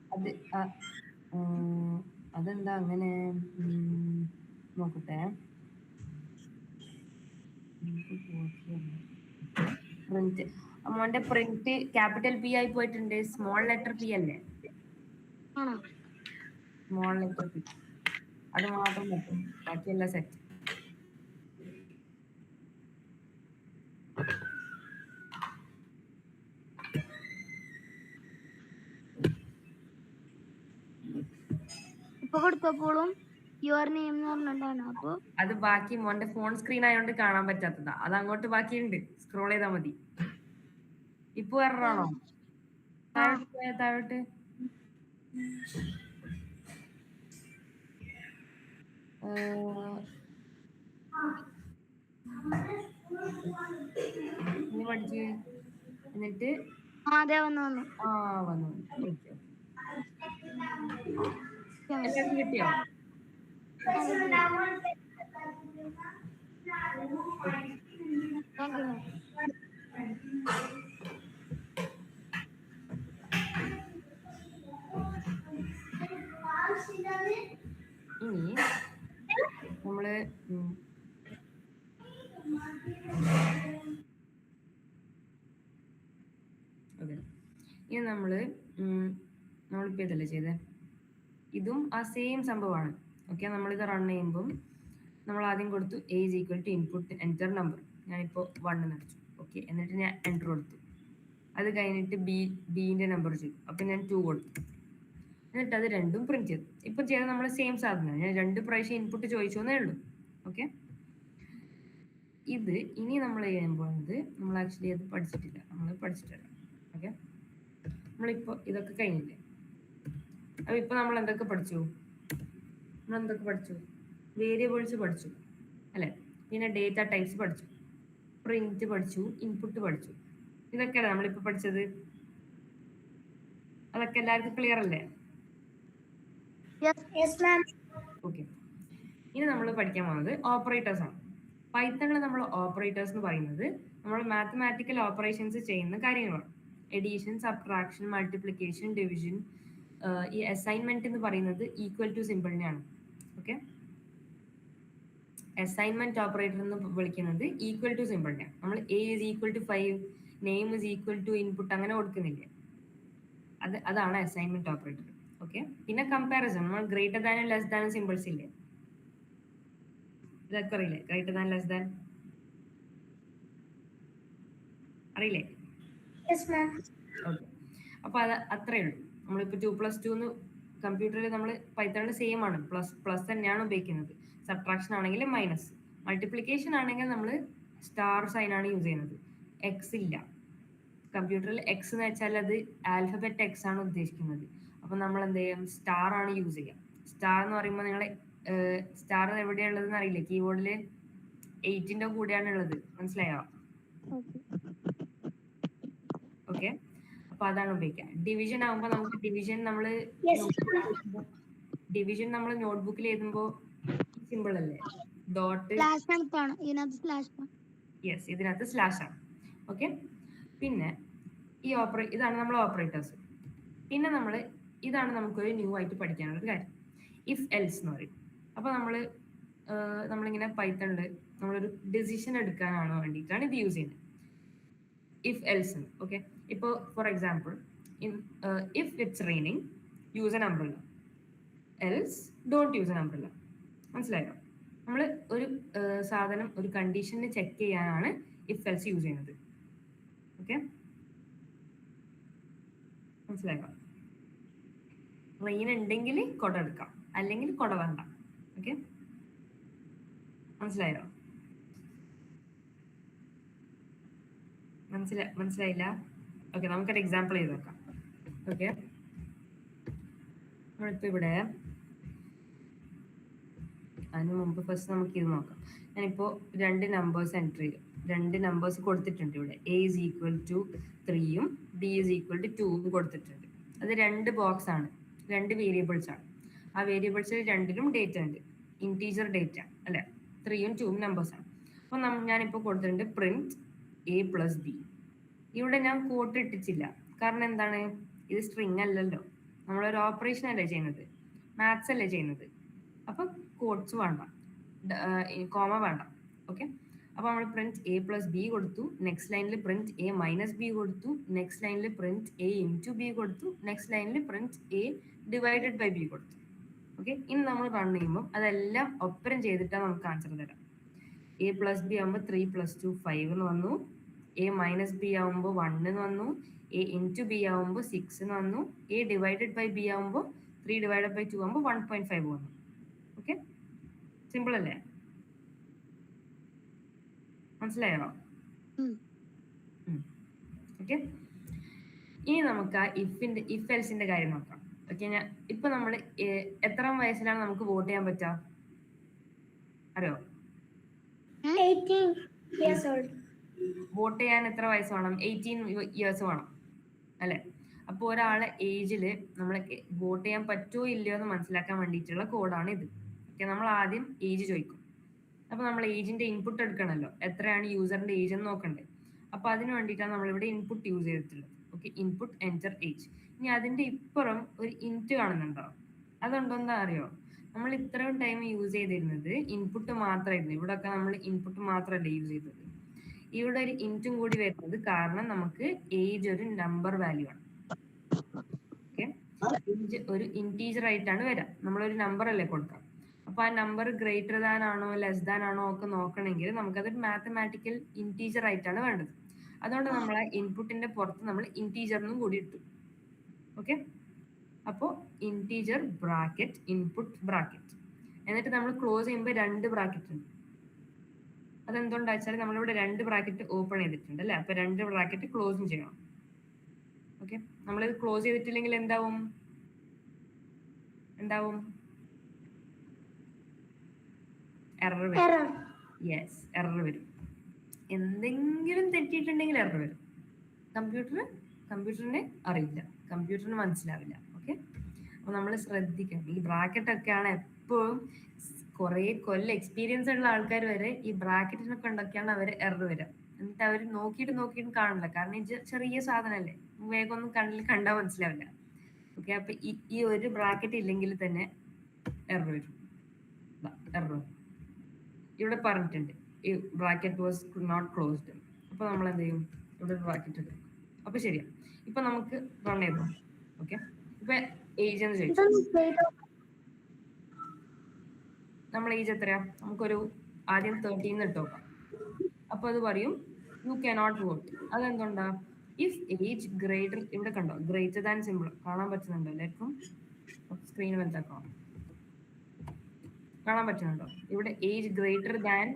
അതെന്താ അങ്ങനെ? നോക്കട്ടെ. പ്രിന്റ് അമ്മോന്റെ പ്രിന്റ് ക്യാപിറ്റൽ പി ആയി പോയിട്ടുണ്ട്. സ്മോൾ ലെറ്റർ പി അല്ലേ? സ്മോൾ ലെറ്റർ പി, അത് മാത്രം പറ്റും, ബാക്കിയെല്ലാം സെറ്റ്. ഇപ്പൊ കൊടുത്തപ്പോഴും യുവർ നെയിം എന്ന് പറഞ്ഞിട്ടാണ്. അപ്പൊ അത് ബാക്കി മോന്റെ ഫോൺ സ്ക്രീൻ ആയതുകൊണ്ട് കാണാൻ പറ്റാത്തതാ. അത് അങ്ങോട്ട് ബാക്കിയുണ്ട്, സ്ക്രോൾ ചെയ്താൽ മതി. ഇപ്പൊ എററാണോ? താഴോട്ട് പോയാ താഴോട്ട്. ഇനി പഠിച്ച് എന്നിട്ട് അതെ വന്നു. വന്നു. എല്ലാവർക്കും കിട്ടിയോ? Thank you. ഇനി നമ്മള് ഇനി നമ്മളിപ്പോ ഇതല്ലേ ചെയ്തേ, ഇതും ആ സെയിം സംഭവമാണ്. ഓക്കെ, നമ്മളിത് റൺ ചെയ്യുമ്പം നമ്മൾ ആദ്യം കൊടുത്തു A is equal to input enter number. ഞാനിപ്പോൾ 1 അടിച്ചു. ഓക്കെ, എന്നിട്ട് ഞാൻ എൻ്റർ കൊടുത്തു. അത് കഴിഞ്ഞിട്ട് ബീൻ്റെ നമ്പർ ചെയ്തു. അപ്പം ഞാൻ 2 കൊടുത്തു. എന്നിട്ട് അത് രണ്ടും പ്രിന്റ് ചെയ്തു. ഇപ്പം ചെയ്ത നമ്മൾ സെയിം സാധനം. ഞാൻ 2 പ്രാവശ്യം ഇൻപുട്ട് ചോദിച്ചു എന്നേ ഉള്ളൂ. ഓക്കെ, ഇത് ഇനി നമ്മൾ ചെയ്യാൻ പോകുന്നത്, നമ്മൾ ആക്ച്വലി അത് പഠിച്ചിട്ടില്ല, നമ്മൾ പഠിച്ചിട്ടില്ല. ഓക്കെ, നമ്മളിപ്പോൾ ഇതൊക്കെ കഴിഞ്ഞില്ലേ? അപ്പോൾ ഇപ്പോൾ നമ്മൾ എന്തൊക്കെ പഠിച്ചു? വേരിയബിൾസ് പഠിച്ചു അല്ലേ? പിന്നെ ഡേറ്റ ടൈപ്സ് പഠിച്ചു, പ്രിന്റ് പഠിച്ചു, ഇൻപുട്ട് പഠിച്ചു. ഇതൊക്കെയാണ് നമ്മളിപ്പോൾ പഠിച്ചത്. അതൊക്കെ എല്ലാവർക്കും ക്ലിയർ അല്ലേ? ഓക്കെ, ഇനി നമ്മൾ പഠിക്കാൻ പോകുന്നത് ഓപ്പറേറ്റേഴ്സ് ആണ്. പൈത്തണിൽ നമ്മൾ ഓപ്പറേറ്റേഴ്സ് എന്ന് പറയുന്നത് നമ്മൾ മാത്തമാറ്റിക്കൽ ഓപ്പറേഷൻസ് ചെയ്യുന്ന കാര്യങ്ങളാണ്. Addition, subtraction, multiplication, division. ഈ അസൈൻമെന്റ് എന്ന് പറയുന്നത് ഈക്വൽ ടു സിമ്പിളിനെയാണ്. ഓക്കെ, അസൈൻമെന്റ് ഓപ്പറേറ്റർ എന്ന് വിളിക്കുന്നത് ഈക്വൽ ടു സിമ്പിളിനെയാണ്. നമ്മൾ A is equal to 5, name is equal to input അങ്ങനെ കൊടുക്കുന്നില്ലേ, അതാണ് അസൈൻമെന്റ് ഓപ്പറേറ്റർ. ഓക്കെ, പിന്നെ കമ്പാരിസൺ, നമ്മൾ ഗ്രേറ്റർ ദാനും ലെസ് ദാനും സിമ്പിൾസ് ഇല്ലേ, ഇതൊക്കെ അറിയില്ലേ? ഗ്രേറ്റർ ദാൻ, ലെസ് ദാൻ അറിയില്ലേ? ഓക്കെ, അപ്പൊ അത് അത്രേ ഉള്ളൂ. നമ്മളിപ്പോ 2+2 കമ്പ്യൂട്ടറിൽ നമ്മൾ പൈത്തണിൽ സെയിം ആണ്, പ്ലസ് തന്നെയാണ് ഉപയോഗിക്കുന്നത്. സബ്ട്രാക്ഷൻ ആണെങ്കിൽ മൈനസ്, മൾട്ടിപ്ലിക്കേഷൻ ആണെങ്കിൽ നമ്മൾ സ്റ്റാർ സൈൻ ആണ് യൂസ് ചെയ്യുന്നത്. എക്സ് ഇല്ല കമ്പ്യൂട്ടറിൽ. എക്സ് എന്ന് വെച്ചാൽ അത് ആൽഫബറ്റ് എക്സ് ആണ് ഉദ്ദേശിക്കുന്നത്. അപ്പൊ നമ്മൾ എന്ത് ചെയ്യും? സ്റ്റാർ ആണ് യൂസ് ചെയ്യുക. സ്റ്റാർ എന്ന് പറയുമ്പോൾ നിങ്ങൾ സ്റ്റാർ എവിടെയുള്ളതെന്ന് അറിയില്ലേ? കീബോർഡിൽ 8ന്റെ കൂടെയാണ് ഉള്ളത്, മനസ്സിലായോ? ഓക്കെ, അപ്പൊ അതാണ് ഉപയോഗിക്കുക. ഡിവിഷൻ ആകുമ്പോൾ നമുക്ക് ഡിവിഷൻ നമ്മൾ നോട്ട്ബുക്കിൽ എഴുതുമ്പോൾ സിമ്പിൾ അല്ലേ? ഡോട്ട്, യെസ്, ഇതിനകത്ത് സ്ലാഷ് ആണ്. ഓക്കെ, പിന്നെ ഇതാണ് നമ്മൾ ഓപ്പറേറ്റേഴ്സ്. പിന്നെ ഇതാണ് നമുക്കൊരു ന്യൂ ആയിട്ട് പഠിക്കാനുള്ള ഒരു കാര്യം, ഇഫ് എൽസ് എന്ന് പറയും. അപ്പൊ നമ്മളിങ്ങനെ പൈത്തണില് നമ്മളൊരു ഡിസിഷൻ എടുക്കാനാണ് വേണ്ടിയിട്ടാണ് ഇത് യൂസ് ചെയ്യുന്നത്, ഇഫ് എൽസ്. ഓക്കെ, ഇപ്പോൾ for example, if it's raining use N umbrella, else don't use N umbrella. മനസ്സിലായോ? നമ്മൾ ഒരു സാധനം, ഒരു കണ്ടീഷനെ ചെക്ക് ചെയ്യാനാണ് ഇഫ് എൽസ് യൂസ് ചെയ്യുന്നത്. ഓക്കെ, മനസ്സിലായോ? റെയിൻ ഉണ്ടെങ്കിൽ കുട എടുക്കാം, അല്ലെങ്കിൽ കുട വേണ്ട. ഓക്കെ, മനസ്സിലായോ? മനസ്സിലായില്ല? ഓക്കെ, നമുക്കൊരു എക്സാമ്പിൾ ചെയ്ത് നോക്കാം. ഓക്കെ, നമ്മളിപ്പോ ഇവിടെ അതിന് മുമ്പ് ഫസ്റ്റ് നമുക്ക് ഇത് നോക്കാം. ഞാനിപ്പോ 2 നമ്പേഴ്സ് എൻ്റർ ചെയ്തു. 2 നമ്പേഴ്സ് കൊടുത്തിട്ടുണ്ട് ഇവിടെ. A is equal to 3 B is equal to 2 കൊടുത്തിട്ടുണ്ട്. അത് 2 ബോക്സ് ആണ്, 2 വേരിയബിൾസ് ആണ്. ആ വേരിയബിൾസിൽ രണ്ടിലും ഡേറ്റ ഉണ്ട്, ഇൻറ്റീജർ ഡേറ്റ അല്ലെ? 3ഉം 2ഉം നമ്പേഴ്സ് ആണ്. അപ്പൊ ഞാനിപ്പോ കൊടുത്തിട്ടുണ്ട് പ്രിന്റ് A plus B. ഇവിടെ ഞാൻ കോട്ട് ഇട്ടിട്ടില്ല, കാരണം എന്താണ്? ഇത് സ്ട്രിങ് അല്ലല്ലോ, നമ്മളൊരു ഓപ്പറേഷൻ അല്ലേ ചെയ്യുന്നത്, മാത്സ് അല്ലേ ചെയ്യുന്നത്. അപ്പൊ കോട്ട്സ് വേണ്ട, കോമ വേണ്ട. ഓക്കെ, അപ്പൊ നമ്മൾ പ്രിന്റ് A plus B കൊടുത്തു, നെക്സ്റ്റ് ലൈനിൽ പ്രിന്റ് A minus B കൊടുത്തു, നെക്സ്റ്റ് ലൈനിൽ പ്രിന്റ് A into B കൊടുത്തു, നെക്സ്റ്റ് ലൈനിൽ print A divided by B കൊടുത്തു. ഓക്കെ, ഇനി നമ്മൾ റൺ ചെയ്യുമ്പോൾ അതെല്ലാം ഒപ്പരം ചെയ്തിട്ടാണ് നമുക്ക് ആൻസർ തരാം. A plus B ആകുമ്പോൾ 3 plus 2 5 എന്ന് വന്നു, A minus B ആകുമ്പോൾ 1 എന്ന് വന്നു, A into B ആകുമ്പോൾ 6 എന്ന് വന്നു, A divided by B ആകുമ്പോൾ 3 ഡിവൈഡഡ് ബൈ 2 ആകുമ്പോൾ 1.5 വന്നു. ഓക്കെ, സിമ്പിൾ അല്ലേ? മനസ്സിലായോ? ഓക്കെ, ഇനി നമുക്ക് ആ ഇഫ് എൽസിന്റെ കാര്യം നോക്കാം. ഓക്കെ, ഇപ്പൊ നമ്മൾ എത്ര വയസ്സിലാണ് നമുക്ക് വോട്ട് ചെയ്യാൻ പറ്റുക അറിയോ? 18 years old. വോട്ട് ചെയ്യാൻ എത്ര വയസ്സ് വേണം? 18 ഇയേഴ്സ് വേണം അല്ലെ? അപ്പോൾ ഒരാളെ ഏജിൽ നമ്മൾ വോട്ട് ചെയ്യാൻ പറ്റുമോ ഇല്ലയോ എന്ന് മനസ്സിലാക്കാൻ വേണ്ടിയിട്ടുള്ള കോഡാണ് ഇത്. ഓക്കെ, നമ്മൾ ആദ്യം ഏജ് ചോദിക്കും. അപ്പൊ നമ്മൾ ഏജിന്റെ ഇൻപുട്ട് എടുക്കണമല്ലോ, എത്രയാണ് യൂസറിന്റെ ഏജ് എന്ന് നോക്കണ്ടേ. അപ്പൊ അതിന് വേണ്ടിയിട്ടാണ് നമ്മളിവിടെ ഇൻപുട്ട് യൂസ് ചെയ്തിട്ടുള്ളത്. Okay, input enter age. ഇനി അതിന്റെ ഇപ്പുറം ഒരു ഇൻറ്റ് കാണുന്നുണ്ടോ? അതുണ്ടോന്ന് അറിയോ? നമ്മൾ ഇത്രയും ടൈം യൂസ് ചെയ്തിരുന്നത് ഇൻപുട്ട് മാത്രമായിരുന്നു. ഇവിടെ ഒക്കെ നമ്മൾ ഇൻപുട്ട് മാത്രമല്ല യൂസ് ചെയ്തത്. ഇവിടെ ഒരു ഇൻറ്റും കൂടി വരുന്നത് കാരണം നമുക്ക് ഏജ് ഒരു നമ്പർ വാല്യൂ ആണ്. ഓക്കെ, ഏജ് ഒരു ഇന്റീജർ ആയിട്ടാണ് വരാം. നമ്മളൊരു നമ്പർ അല്ലേ കൊടുക്കാം. അപ്പൊ ആ നമ്പർ ഗ്രേറ്റർ ദാൻ ആണോ ലെസ് ദാൻ ആണോ ഒക്കെ നോക്കണമെങ്കിൽ നമുക്കതൊരു മാത്തമാറ്റിക്കൽ ഇന്റീജർ ആയിട്ടാണ് വേണ്ടത്. അതുകൊണ്ട് നമ്മൾ ആ ഇൻപുട്ടിന്റെ പുറത്ത് നമ്മൾ ഇന്റീജറിനും കൂടി ഇട്ടു. ഓക്കെ, അപ്പോൾ ഇന്റീജർ ബ്രാക്കറ്റ് ഇൻപുട്ട് ബ്രാക്കറ്റ്, എന്നിട്ട് നമ്മൾ ക്ലോസ് ചെയ്യുമ്പോൾ 2 ബ്രാക്കറ്റ് ഉണ്ട്. അതെന്തുകൊണ്ടാ വെച്ചാൽ നമ്മളിവിടെ 2 ബ്രാക്കറ്റ് ഓപ്പൺ ചെയ്തിട്ടുണ്ട് അല്ലെ? അപ്പൊ 2 ബ്രാക്കറ്റ് ക്ലോസും ചെയ്യണം. ഓക്കെ, നമ്മളിത് ക്ലോസ് ചെയ്തിട്ടില്ലെങ്കിൽ എന്താവും? എറർ വരും. യെസ്, എറർ വരും. എന്തെങ്കിലും തെറ്റിയിട്ടുണ്ടെങ്കിൽ എറർ വരും. കമ്പ്യൂട്ടറിന് അറിയില്ല, കമ്പ്യൂട്ടറിന് മനസ്സിലാവില്ല. ഓക്കെ, അപ്പൊ നമ്മൾ ശ്രദ്ധിക്കണം. ഈ ബ്രാക്കറ്റ് ഒക്കെയാണ് എപ്പോഴും കുറെ കൊല്ലം എക്സ്പീരിയൻസ് ഉള്ള ആൾക്കാർ വരെ ഈ ബ്രാക്കറ്റിനെ കൊണ്ടൊക്കെയാണ് അവർ എറർ വരിക. എന്നിട്ട് അവർ നോക്കിയിട്ട് കാണില്ല. കാരണം ഇത് ചെറിയ സാധനമല്ലേ, വേഗം ഒന്നും കണ്ടാൽ മനസ്സിലാവില്ല. ഓക്കെ, അപ്പൊ ഈ ഒരു ബ്രാക്കറ്റ് ഇല്ലെങ്കിൽ തന്നെ എറർ വരും. ഇവിടെ പറഞ്ഞിട്ടുണ്ട് ഈ ബ്രാക്കറ്റ് വാസ് നോട്ട് ക്ലോസ്ഡ്. അപ്പൊ നമ്മൾ എന്ത് ചെയ്യും? ഇവിടെ ബ്രാക്കറ്റ് ഇടും. അപ്പൊ ശരിയാ. ഇപ്പൊ നമുക്ക് റൺ ചെയ്തോ. ഓക്കെ, ഇപ്പൊ ഏജ് എന്ന് ചോദിച്ചു. നമ്മൾ ഏജ് എത്രയാ? നമുക്കൊരു ആദ്യം 13 ഇട്ട് നോക്കാം. അപ്പൊ അത് പറയും യു കനോട്ട് വോട്ട്. അതെന്തുകൊണ്ടാ? ഇഫ് ഏജ് ഗ്രേറ്റർ, ഇവിടെ കണ്ടോ ഗ്രേറ്റർ ദാൻ സിമ്പിൾ കാണാൻ പറ്റുന്നുണ്ടോ എല്ലാവർക്കും? സ്ക്രീൻ വലുതാക്കാം. കാണാൻ പറ്റുന്നുണ്ടോ? ഇവിടെ ഏജ് ഗ്രേറ്റർ ദാൻ,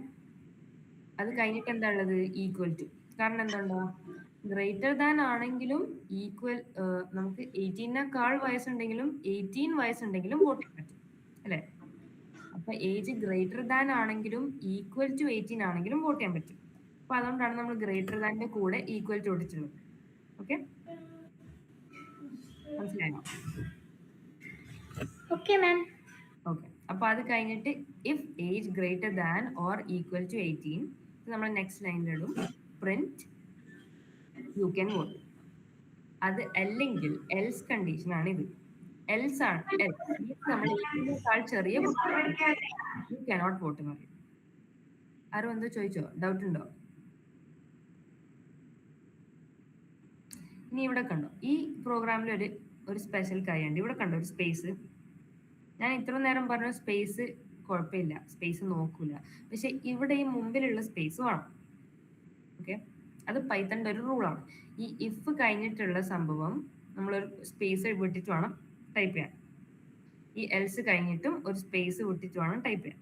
അത് കഴിഞ്ഞിട്ട് എന്താ ഉള്ളത്? Equal to. കാരണം എന്തുണ്ടോ? ഗ്രേറ്റർ ദാൻ ആണെങ്കിലും ഈക്വൽ, നമുക്ക് 18നേക്കാൾ വയസ്സുണ്ടെങ്കിലും 18 വയസ്സുണ്ടെങ്കിലും വോട്ട് ചെയ്യാൻ പറ്റും അല്ലെ? അപ്പൊ ഏജ് ഗ്രേറ്റർ ദാൻ ആണെങ്കിലും ഈക്വൽ ടു 18 ആണെങ്കിലും വോട്ട് ചെയ്യാൻ പറ്റും. അപ്പൊ അതുകൊണ്ടാണ് നമ്മൾ ഗ്രേറ്റർ ദാന്റെ കൂടെ ഈക്വൽ ടു ഇട്ടിട്ടുള്ളത്. ഓക്കെ, മനസ്സിലായോ? Okay ma'am. ഓക്കെ, അപ്പൊ അത് കഴിഞ്ഞിട്ട് if age greater than or equal to 18 നമ്മൾ നെക്സ്റ്റ് ലൈനിലിടും പ്രിന്റ് യു ക്യാൻ വോട്ട്. അത് അല്ലെങ്കിൽ എൽസ് കണ്ടീഷൻ ആണ് ഇത്. എൽസ് ആണ്, നമ്മൾ 18നേക്കാൾ ചെറിയ യു കനോട്ട് വോട്ട് എന്ന് പറയും. ആരും എന്തോ ചോദിച്ചോ? ഡൗട്ട് ഉണ്ടോ? ഇനി ഇവിടെ കണ്ടോ ഈ പ്രോഗ്രാമിൽ ഒരു സ്പെഷ്യൽ കാര്യമുണ്ട്. ഇവിടെ കണ്ടോ ഒരു സ്പേസ്. ഞാൻ ഇത്ര നേരം പറഞ്ഞ സ്പേസ് കുഴപ്പമില്ല, സ്പേസ് നോക്കൂല. പക്ഷെ ഇവിടെ ഈ മുമ്പിലുള്ള സ്പേസ് വേണം. ഓക്കെ, അത് പൈത്തണിന്റെ ഒരു റൂളാണ്. ഈ ഇഫ് കഴിഞ്ഞിട്ടുള്ള സംഭവം നമ്മളൊരു സ്പേസ് വിട്ടിട്ട് വേണം ടൈപ്പ് ചെയ്യാൻ. ഈ എൽസ് കഴിഞ്ഞിട്ടും ഒരു സ്പേസ് വിട്ടിട്ട് വേണം ടൈപ്പ് ചെയ്യാൻ.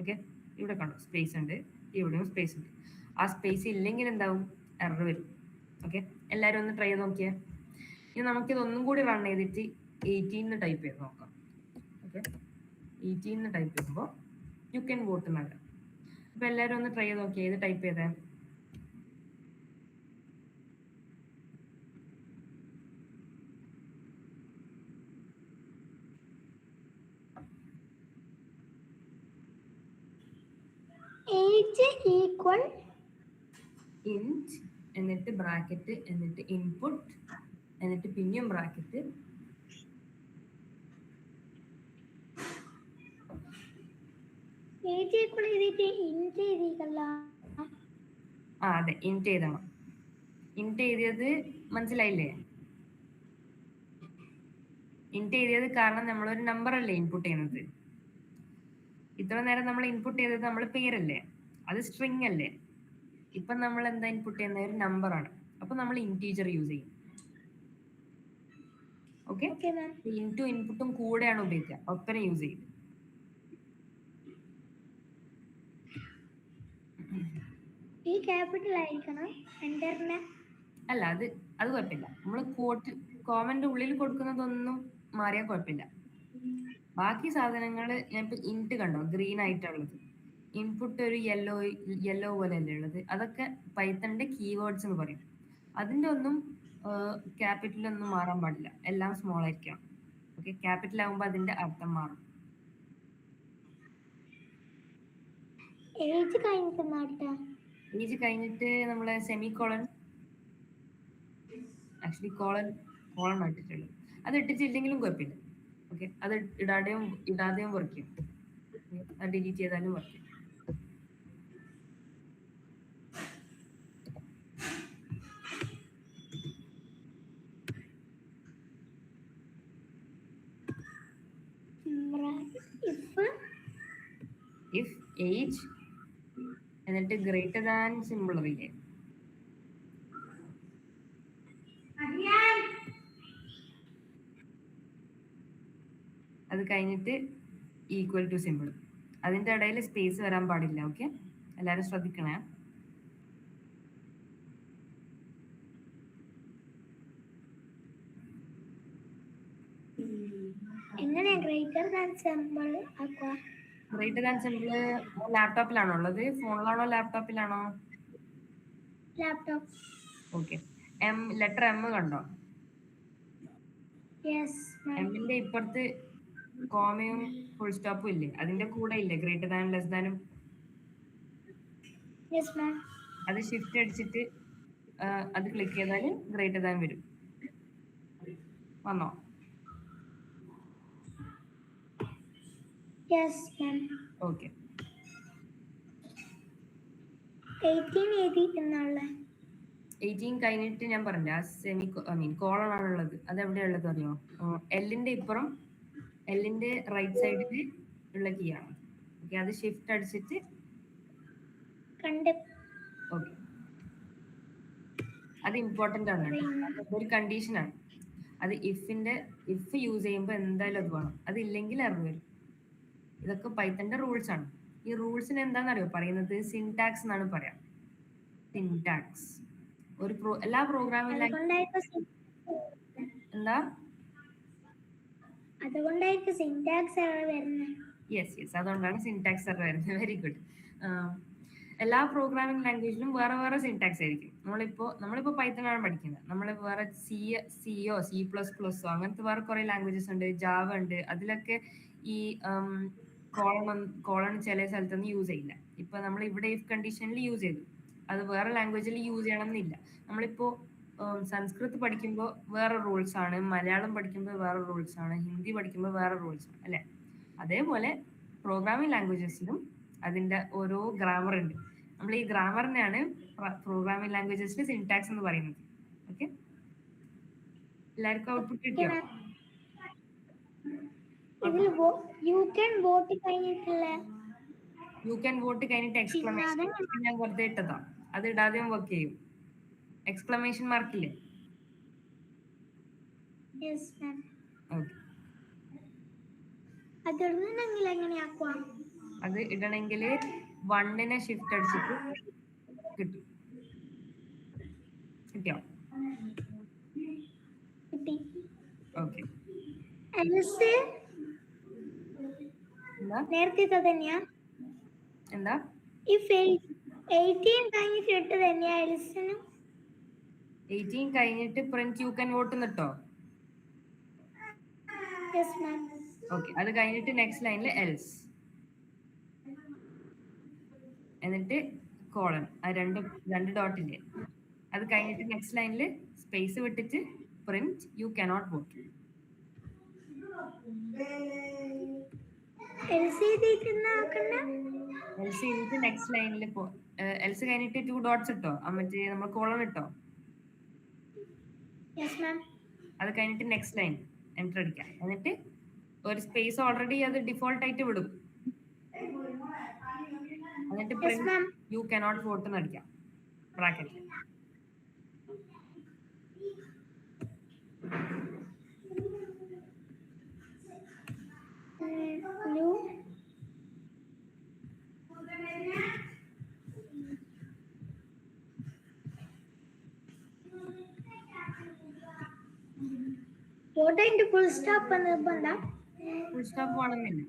ഓക്കെ, ഇവിടെ കണ്ടോ സ്പേസ് ഉണ്ട്, ഇവിടെയും സ്പേസ് ഉണ്ട്. ആ സ്പേസ് ഇല്ലെങ്കിൽ എന്താവും? എറർ വരും. ഓക്കെ, എല്ലാവരും ഒന്ന് ട്രൈ ചെയ്ത് നോക്കിയേ. ഇനി നമുക്കിതൊന്നും കൂടി റൺ ചെയ്തിട്ട് 18 ടൈപ്പ് ചെയ്ത് നോക്കാം. ഓക്കെ, 18 ടൈപ്പ് ചെയ്യുമ്പോൾ യു ക്യാൻ വോട്ട് എന്നാണ്. അപ്പൊ എല്ലാവരും ഒന്ന് ട്രൈ ചെയ്ത് നോക്കിയേ. ഇത് ടൈപ്പ് ചെയ്തേ. ഏജ് ഈക്വൽ ഇന്റ് എന്നിട്ട് ബ്രാക്കറ്റ് എന്നിട്ട് ഇൻപുട്ട് എന്നിട്ട് പിന്നെയും ബ്രാക്കറ്റ്. ഏജ് ഈക്വൽ ചെയ്തിട്ട് ഇന്റ് ചെയ്തിട്ടല്ല. അതെ, ഇന്റ് എഴുതണം. ഇന്റ് എഴുതിയത് മനസ്സിലായില്ലേ? ഇന്റ് എഴുതിയത് കാരണം നമ്മളൊരു നമ്പർ അല്ലേ ഇൻപുട്ട് ചെയ്യുന്നത്. ഇത്ര നേരം നമ്മൾ ഇൻപുട്ട് ചെയ്തത് നമ്മുടെ പേരല്ലേ, അത് സ്ട്രിങ് അല്ലേ. ഇപ്പൊ നമ്മൾ എന്താ ഇൻപുട്ട് ചെയ്യുന്ന? ഒരു നമ്പർ ആണ്. അപ്പൊ നമ്മൾ ഇന്റീജർ യൂസ് ചെയ്യും. Okay, okay ma'am. ഇൻടു ഇൻപുട്ടും കൂടെയാണ് ഉപയോഗിക്കുക, ഒപ്പന യൂസ് ചെയ്ത്. ഈ ക്യാപിറ്റൽ ആയിരിക്കണം എന്ററിന്. അല്ല, അത് കുഴപ്പമില്ല. നമ്മൾ കോമന്റെ ഉള്ളിൽ കൊടുക്കുന്നതൊന്നും മാറിയാൽ കുഴപ്പമില്ല. ബാക്കി സാധനങ്ങൾ ഞാൻ ഇപ്പൊ ഇൻറ്റ് കണ്ടോ, ഗ്രീൻ ആയിട്ടുള്ളത്, ഇൻപുട്ട് ഒരു യെല്ലോ പോലെയല്ലേ ഉള്ളത്, അതൊക്കെ പൈത്തണിന്റെ കീവേഡ്സ് എന്ന് പറയും. അതിന്റെ ഒന്നും ക്യാപിറ്റലൊന്നും മാറാൻ പാടില്ല, എല്ലാം സ്മോൾ ആയിരിക്കണം. ഓക്കെ, ക്യാപിറ്റൽ ആകുമ്പോൾ അതിന്റെ അർത്ഥം മാറും. ഏജ് കഴിഞ്ഞിട്ട് ഏജ് കഴിഞ്ഞിട്ട് നമ്മളെ സെമി കോളൻ, ആക്ച്വലി കോളൻ ഇട്ടിട്ടുള്ളത്, അത് ഇട്ടിട്ടില്ലെങ്കിലും കുഴപ്പമില്ല. ഓക്കെ, അത് ഇടാതെയും വർക്ക് ചെയ്യും, അത് ഡിലീറ്റ് ചെയ്താലും വർക്ക് ചെയ്യും. ഇഫ് ഏജ് എന്നിട്ട് ഗ്രേറ്റർ ദാൻ സിമ്പിൾ അറിയില്ലേ, അത് കഴിഞ്ഞിട്ട് ഈക്വൽ ടു സിമ്പിൾ, അതിന്റെ ഇടയിൽ സ്പേസ് വരാൻ പാടില്ല. ഓക്കെ, എല്ലാവരും ശ്രദ്ധിക്കണേ. എങ്ങനെയാ ഗ്രേറ്റർ ദാൻ സിമ്പിൾ ആക്കുക? ഗ്രേറ്റർ ദാൻ സിമ്പിൾ ലാപ്ടോപ്പിലാണോ ഉള്ളത്, ഫോണിലാണോ ലാപ്ടോപ്പിലാണോ? ലാപ്ടോപ്പ്. ഓക്കെ, ലെറ്റർ എം കണ്ടോ? Yes ma'am. എമ്മിന്റെ ഇപ്പുറത്ത് കോമയും ഫുൾ സ്റ്റോപ്പും ഇല്ലേ, അതിന്റെ കൂടെ ഇല്ലേ ഗ്രേറ്റർ ദാനും ലെസ് ദാനും? Yes ma'am. അത് ഷിഫ്റ്റ് അടിച്ചിട്ട് അത് ക്ലിക്ക് ചെയ്താൽ ഗ്രേറ്റർ ദാൻ വരും. വന്നോ? Yes ma'am. ഓക്കെ, 18 എഴുതിയിട്ടുള്ള 18 കഴിഞ്ഞിട്ട് ഞാൻ പറഞ്ഞ കോളൺ ആണുള്ളത്, അത് എവിടെയുള്ളത് അറിയോ? എല്ലിന്റെ ഇപ്പുറം, എല്ലിന്റെ റൈറ്റ് സൈഡിൽ ഉള്ള കീ ആണ്. ഓക്കെ, അത് ഷിഫ്റ്റ് അടിച്ചിട്ട് കണ്ട്. ഓക്കെ, അത് ഇമ്പോർട്ടന്റ് ആണ്, ഒരു കണ്ടീഷൻ ആണ്. അത് ഇഫ് യൂസ് ചെയ്യുമ്പോൾ എന്തായാലും അത് വേണം, അതില്ലെങ്കിൽ എറർ വരും. ഇതൊക്കെ പൈത്തന്റെ റൂൾസ് ആണ്. ഈ റൂൾസിന് എന്താണെന്നറിയോ പറയുന്നത്? സിൻടാക്സ് എന്നാണ് പറയാം. സിൻടാക്സ് എല്ലാ പ്രോഗ്രാമിംഗ് എന്താ, അതുകൊണ്ടായിരിക്കും സിൻടാക്സ് എറർ വരുന്നത്. യെസ്, അതുകൊണ്ടാണ് സിൻടാക്സ് എറർ വരുന്നത്. Very good. എല്ലാ പ്രോഗ്രാമിംഗ് ലാംഗ്വേജിലും വേറെ വേറെ സിൻടാക്സ് ആയിരിക്കും. നമ്മളിപ്പോ പൈത്തൺ ആണ് പഠിക്കുന്നത്. നമ്മൾ വേറെ സിയോ C++ഓ അങ്ങനത്തെ വേറെ കുറെ ലാംഗ്വേജസ് ഉണ്ട്, ജാവ ഉണ്ട്. അതിലൊക്കെ ഈ കോളൺ ചില സ്ഥലത്തൊന്നും യൂസ് ചെയ്യില്ല. ഇപ്പൊ നമ്മൾ ഇവിടെ ഇഫ് കണ്ടീഷനിൽ യൂസ് ചെയ്തു, അത് വേറെ ലാംഗ്വേജിൽ യൂസ് ചെയ്യണം എന്നില്ല. നമ്മളിപ്പോ സംസ്കൃത് പഠിക്കുമ്പോൾ വേറെ റൂൾസ് ആണ്, മലയാളം പഠിക്കുമ്പോൾ വേറെ റൂൾസ് ആണ്, ഹിന്ദി പഠിക്കുമ്പോൾ വേറെ റൂൾസ് ആണ്, അല്ലെ? അതേപോലെ പ്രോഗ്രാമിംഗ് ലാംഗ്വേജസിലും അതിന്റെ ഓരോ ഗ്രാമർ ഉണ്ട്. നമ്മൾ ഈ ഗ്രാമറിനെയാണ് പ്രോഗ്രാമിംഗ് ലാംഗ്വേജസിൽ സിൻടാക്സ് എന്ന് പറയുന്നത്. ഓക്കെ, എല്ലാവർക്കും ഔട്ട്പുട്ട് കിട്ടിയോ? യു ക്യാൻ വോട്ട് കഴിഞ്ഞിട്ടില്ല. യു ക്യാൻ വോട്ട് കഴിഞ്ഞിട്ട് എക്സ്ക്ലമേഷൻ ഞാൻ വെറുതെ ഇട്ടതാ, അത് ഇടാതെയും വർക്ക് ചെയ്യും. എക്സ്ക്ലമേഷൻ മാർക്കില്ലേ? Yes ma'am. ഓക്കെ, അതിടണമെങ്കിൽ എങ്ങനെയാക്കുക? അത് ഇടണമെങ്കിൽ 1 ഷിഫ്റ്റ് അടിച്ചിട്ട് കിട്ടും. കിട്ടിയോ? കിട്ടി. ഓക്കെ, നേരത്തെ തന്നെയാ? എന്താ? ഇഫ് 18 കഴിഞ്ഞിട്ട് ഇട്ട് തന്നെയാ എൽസിനും? 18 കഴിഞ്ഞിട്ട് പ്രിന്റ് യു ക്യാൻ വോട്ട് നിട്ടോ? Yes ma'am. ഓക്കെ, അത് കഴിഞ്ഞിട്ട് നെക്സ്റ്റ് ലൈനിൽ എൽസ്, എന്നിട്ട് കോളൻ, ആ രണ്ട് ഡോട്ട് ഇല്ലേ, അത് കഴിഞ്ഞിട്ട് നെക്സ്റ്റ് ലൈനിൽ സ്പേസ് വിട്ടിട്ട് പ്രിന്റ് യു കനോട്ട് വോട്ട്. എൽസി കഴിഞ്ഞിട്ട് നെക്സ്റ്റ് ലൈനിൽ എൽസ് കഴിഞ്ഞിട്ട് 2 ഡോട്ട്സ് ഇട്ടോ, മറ്റേ നമ്മൾ കോളൻ ഇട്ടോ? Yes ma'am. അത് കഴിഞ്ഞിട്ട് നെക്സ്റ്റ് ലൈൻ എന്റർ അടിക്കാം, എന്നിട്ട് ഒരു സ്പേസ് ഓൾറെഡി അത് ഡിഫോൾട്ട് ആയിട്ട് വിടും, എന്നിട്ട് പ്രിന്റ് യു കനോട്ട് വോട്ട് എന്ന് അടിക്കാം ബ്രാക്കറ്റിൽ. ഫുൾ സ്റ്റോപ്പ് നിർബന്ധം. ഫുൾ സ്റ്റോപ്പ് വേണമെന്നില്ല,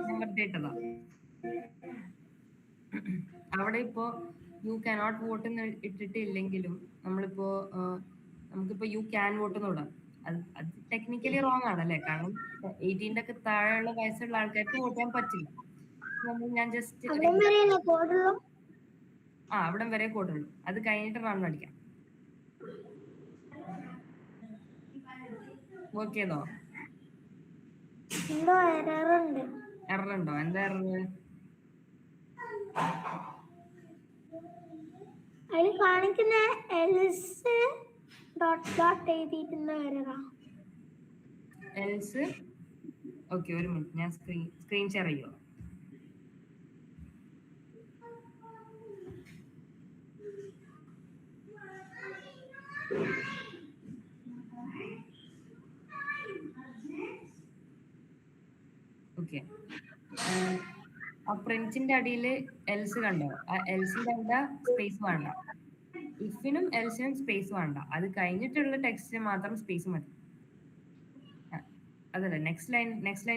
ഞാൻ വെറുതെ ഇട്ടതാ. അവിടെ ഇപ്പോ യു കാനോട്ട് വോട്ട് എന്ന് ഇട്ടിട്ടില്ലെങ്കിലും നമ്മളിപ്പോ നമുക്കിപ്പോ യു ക്യാൻ വോട്ട് എന്ന് ഇടാം. അത് ടെക്നിക്കലി റോങ് ആണല്ലേ, കാരണം 18 ഒക്കെ താഴെയുള്ള വയസ്സുള്ള ആൾക്കാർക്ക് വോട്ട് ചെയ്യാൻ പറ്റില്ല. ഞാൻ ജസ്റ്റ് അവിടം വരെ കോഡുള്ളൂ, അത് കഴിഞ്ഞിട്ട് റൺ അടിക്കാം. വർക്ക് ചെയ്തോ? എറർ ഉണ്ടോ? എന്താ എറർ? അതിൽ കാണിക്കുന്ന എൽസ് ഡോട്ട് ഡോട്ട് എഴുതിയിട്ടുള്ള എററാ. എൽസ് ഓക്കെ, ഒരു മിനിറ്റ്, ഞാൻ സ്ക്രീൻ ഷെയർ ചെയ്യോ? ഓക്കെ, ആ പ്രിന്റിന്റെ അടിയിൽ എൽസ് കണ്ടോ? ആ എൽസിന്റെ അവിടെ സ്പേസ് വേണ്ട, ഇഫിനും എൽസിനും സ്പേസ് വേണ്ട, അത് കഴിഞ്ഞിട്ടുള്ള ടെക്സ്റ്റിന് മാത്രം സ്പേസ് മതി. അതല്ലേ നെക്സ്റ്റ് ലൈൻ